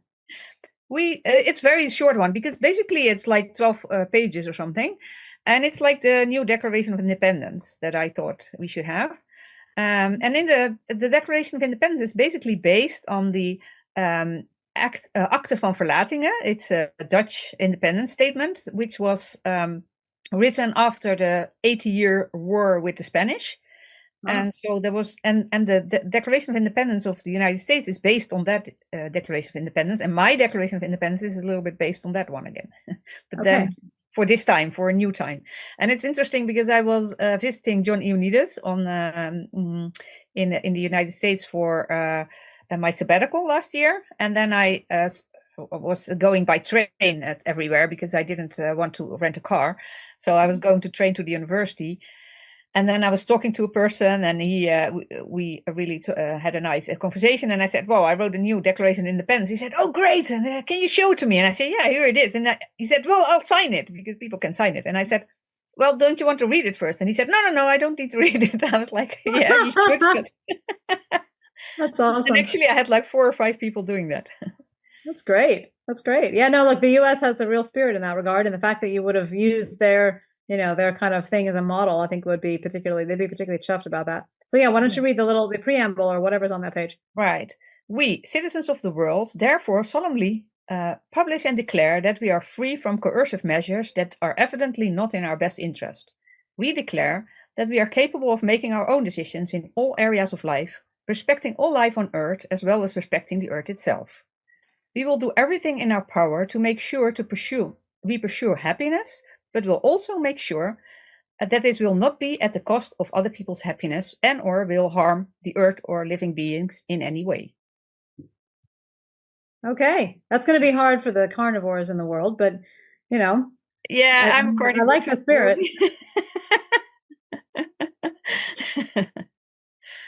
B: It's very short one, because basically it's like 12 pages or something, and it's like the new Declaration of Independence that I thought we should have. And in the Declaration of Independence is basically based on the Akte van Verlatingen. It's a Dutch independence statement, which was written after the 80-year war with the Spanish. And so there was, and the Declaration of Independence of the United States is based on that Declaration of Independence, and my Declaration of Independence is a little bit based on that one again. But then for this time, for a new time, and it's interesting because I was visiting John Ioannidis in the United States for my sabbatical last year, and then I was going by train everywhere because I didn't want to rent a car. So I was going to train to the university. And then I was talking to a person, and we really had a nice conversation. And I said, "Well, I wrote a new Declaration of Independence." He said, "Oh, great! And, can you show it to me?" And I said, "Yeah, here it is." And he said, "Well, I'll sign it because people can sign it." And I said, "Well, don't you want to read it first?" And he said, "No, I don't need to read it." I was like, "Yeah, you should."
A: That's awesome.
B: And actually, I had like 4 or 5 people doing that.
A: That's great. That's great. Yeah, no, look, the US has a real spirit in that regard. And the fact that you would have used their kind of thing as a model, I think they'd be particularly chuffed about that. So yeah, why don't you read the preamble or whatever's on that page?
B: Right. We, citizens of the world, therefore solemnly publish and declare that we are free from coercive measures that are evidently not in our best interest. We declare that we are capable of making our own decisions in all areas of life, respecting all life on Earth as well as respecting the Earth itself. We will do everything in our power to make sure we pursue happiness, but will also make sure that this will not be at the cost of other people's happiness and or will harm the Earth or living beings in any way.
A: Okay, that's going to be hard for the carnivores in the world, but
B: yeah,
A: I like the spirit.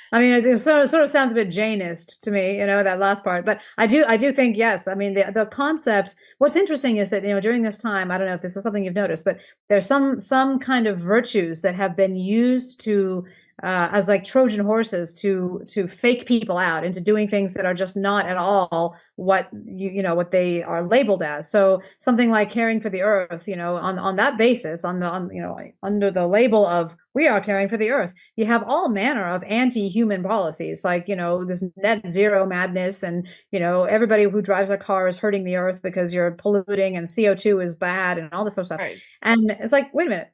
A: I mean, it sort of sounds a bit Janist to me, that last part. But I do think, yes. I mean, the concept. What's interesting is that during this time, I don't know if this is something you've noticed, but there's some kind of virtues that have been used to as like Trojan horses to fake people out into doing things that are just not at all what what they are labeled as. So something like caring for the earth, on that basis, under the label of we are caring for the earth, you have all manner of anti-human policies, like this net zero madness, and everybody who drives a car is hurting the earth because you're polluting, and CO2 is bad, and all this sort of stuff. Right. And it's like, wait a minute.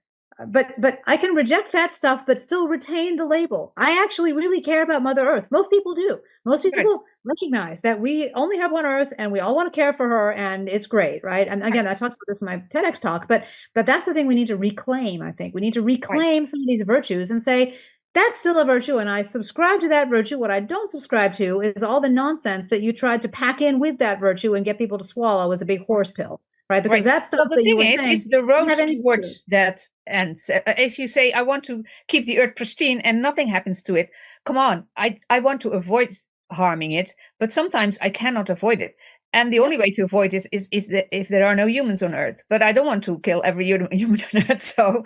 A: But I can reject that stuff, but still retain the label. I actually really care about Mother Earth. Most people do. Most people recognize that we only have one Earth, and we all want to care for her, and it's great, right? And again, I talked about this in my TEDx talk, but that's the thing we need to reclaim. I think we need to reclaim some of these virtues and say that's still a virtue, and I subscribe to that virtue. What I don't subscribe to is all the nonsense that you tried to pack in with that virtue and get people to swallow as a big horse pill. Right, because that's stuff that you were saying.
B: It's the road towards that. And if you say, I want to keep the earth pristine and nothing happens to it, come on, I want to avoid harming it, but sometimes I cannot avoid it. And the only way to avoid this is that if there are no humans on Earth. But I don't want to kill every human on Earth. So,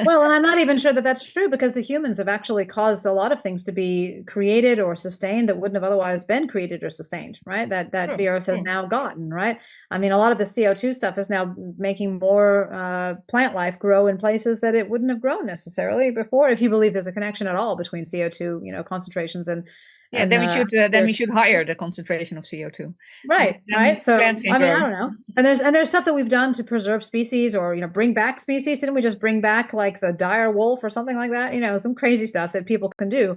A: well, and I'm not even sure that that's true, because the humans have actually caused a lot of things to be created or sustained that wouldn't have otherwise been created or sustained, right? That the Earth has now gotten, right? I mean, a lot of the CO2 stuff is now making more plant life grow in places that it wouldn't have grown necessarily before, if you believe there's a connection at all between CO2, concentrations and.
B: Yeah, then we should higher the concentration of CO2.
A: Right. So I mean, I don't know. And there's stuff that we've done to preserve species, or bring back species. Didn't we just bring back like the dire wolf or something like that? Some crazy stuff that people can do.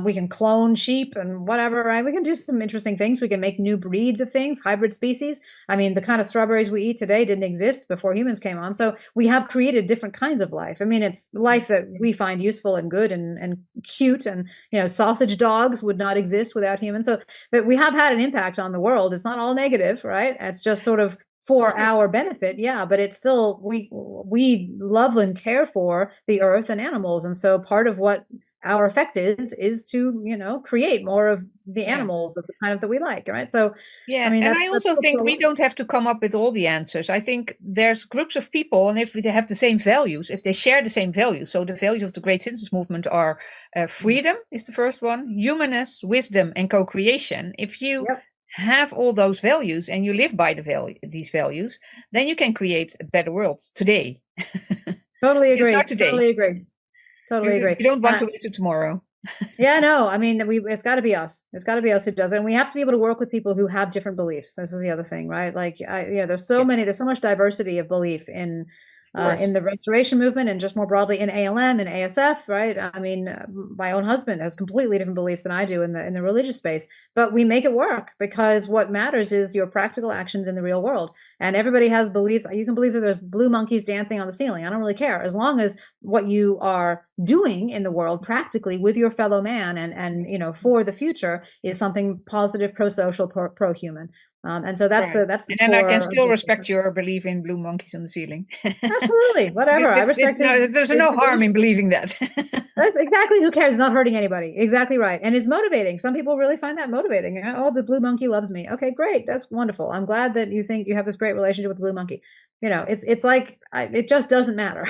A: We can clone sheep and whatever, right? We can do some interesting things. We can make new breeds of things, hybrid species. I mean, the kind of strawberries we eat today didn't exist before humans came on. So we have created different kinds of life. I mean, it's life that we find useful and good and cute, and sausage dogs would not exist without humans. So, but we have had an impact on the world. It's not all negative, right? It's just sort of for our benefit, yeah. But it's still we love and care for the earth and animals, and so part of what our effect is to create more of the animals of the kind of that we like, right? So
B: yeah, I mean, and I also think we don't have to come up with all the answers. I think there's groups of people, and if they have the same values, if they share the same values, so the values of the Great Citizens Movement are freedom is the first one, humanness, wisdom, and co-creation. If you have all those values and you live by these values, then you can create a better world today.
A: Totally agree. Totally agree. Totally agree.
B: You don't want to wait till tomorrow.
A: Yeah, no, I mean, it's got to be us. It's got to be us who does it. And we have to be able to work with people who have different beliefs. This is the other thing, right? Like, there's so much diversity of belief in the restoration movement, and just more broadly in ALM and ASF, right? I mean, my own husband has completely different beliefs than I do in the religious space, but we make it work, because what matters is your practical actions in the real world. And everybody has beliefs. You can believe that there's blue monkeys dancing on the ceiling. I don't really care, as long as what you are doing in the world practically with your fellow man and for the future is something positive, pro-social, pro-human. And so that's
B: Right.
A: that's the
B: And then I can
A: core.
B: still respect your belief in blue monkeys on the ceiling.
A: Absolutely, whatever. I respect his.
B: There's no harm in believing that.
A: That's exactly, who cares? Not hurting anybody. Exactly right. And it's motivating. Some people really find that motivating. Oh, the blue monkey loves me. Okay, great. That's wonderful. I'm glad that you think you have this great relationship with the blue monkey. It's like, it just doesn't matter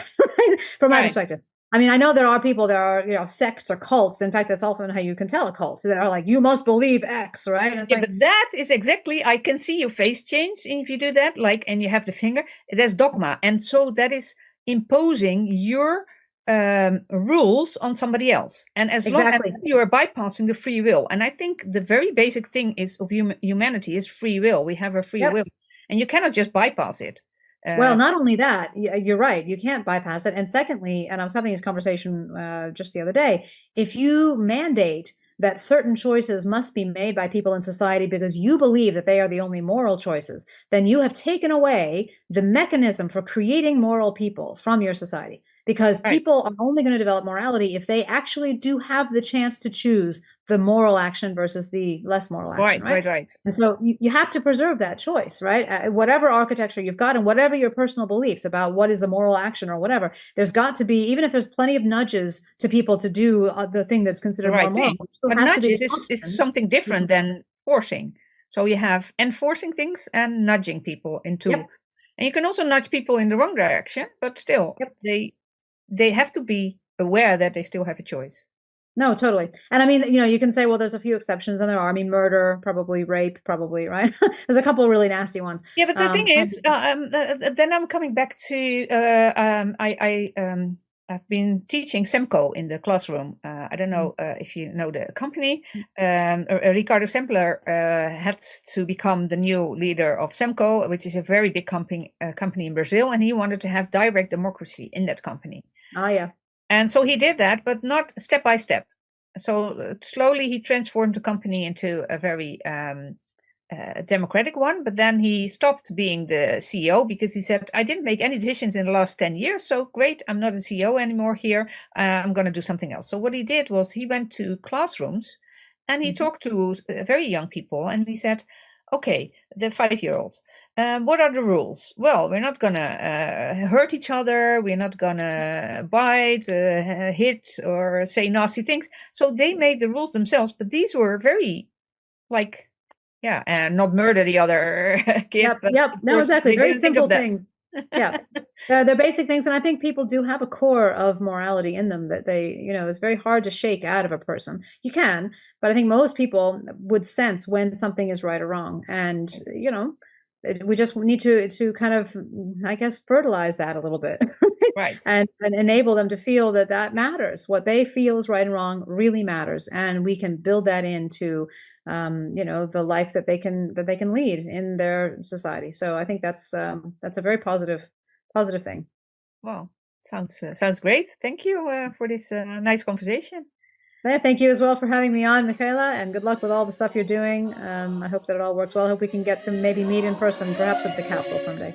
A: from my perspective. I mean, I know there are people, there are, sects or cults. In fact, that's often how you can tell a cult. So they're like, you must believe X, right? And it's
B: but that is exactly, I can see your face change if you do that, and you have the finger, that's dogma. And so that is imposing your rules on somebody else. And as long as you are bypassing the free will. And I think the very basic thing of humanity is free will. We have a free will, and you cannot just bypass it.
A: Well, not only that, you're right, you can't bypass it. And secondly, and I was having this conversation just the other day, if you mandate that certain choices must be made by people in society because you believe that they are the only moral choices, then you have taken away the mechanism for creating moral people from your society. Because people are only going to develop morality if they actually do have the chance to choose the moral action versus the less moral action.
B: Right.
A: And so you have to preserve that choice, right? Whatever architecture you've got and whatever your personal beliefs about what is the moral action or whatever, there's got to be, even if there's plenty of nudges to people to do the thing that's considered more moral.
B: But nudges is something different than forcing. So you have enforcing things and nudging people into, and you can also nudge people in the wrong direction, but still they have to be aware that they still have a choice.
A: No, totally. And I mean, you can say, well, there's a few exceptions, and there are. I mean, murder, probably, rape, probably, right? There's a couple of really nasty ones.
B: Yeah, but the thing is, then I'm coming back to, I've been teaching Semco in the classroom. I don't know if you know the company. Ricardo Sempler had to become the new leader of Semco, which is a very big company in Brazil, and he wanted to have direct democracy in that company.
A: Oh, yeah.
B: And so he did that, but not step by step. So slowly he transformed the company into a very democratic one. But then he stopped being the CEO because he said, I didn't make any decisions in the last 10 years. So great, I'm not a CEO anymore here. I'm going to do something else. So what he did was he went to classrooms and he talked to very young people. And he said, okay, the 5-year-old, what are the rules? Well, we're not going to hurt each other. We're not going to bite, hit, or say nasty things. So they made the rules themselves. But these were very, and not murder the other kid.
A: Yep. No, exactly. Very simple things. Yeah. They're basic things. And I think people do have a core of morality in them that they, it's very hard to shake out of a person. You can, but I think most people would sense when something is right or wrong. And, we just need to kind of, I guess, fertilize that a little bit.
B: Right.
A: And enable them to feel that matters. What they feel is right and wrong really matters. And we can build that into the life that they can lead in their society. So I think that's a very positive thing.
B: Well, sounds great. Thank you for this nice conversation.
A: Thank you as well for having me on, Michaela, and good luck with all the stuff you're doing. I hope that it all works well. I hope we can get to maybe meet in person, perhaps at the council someday.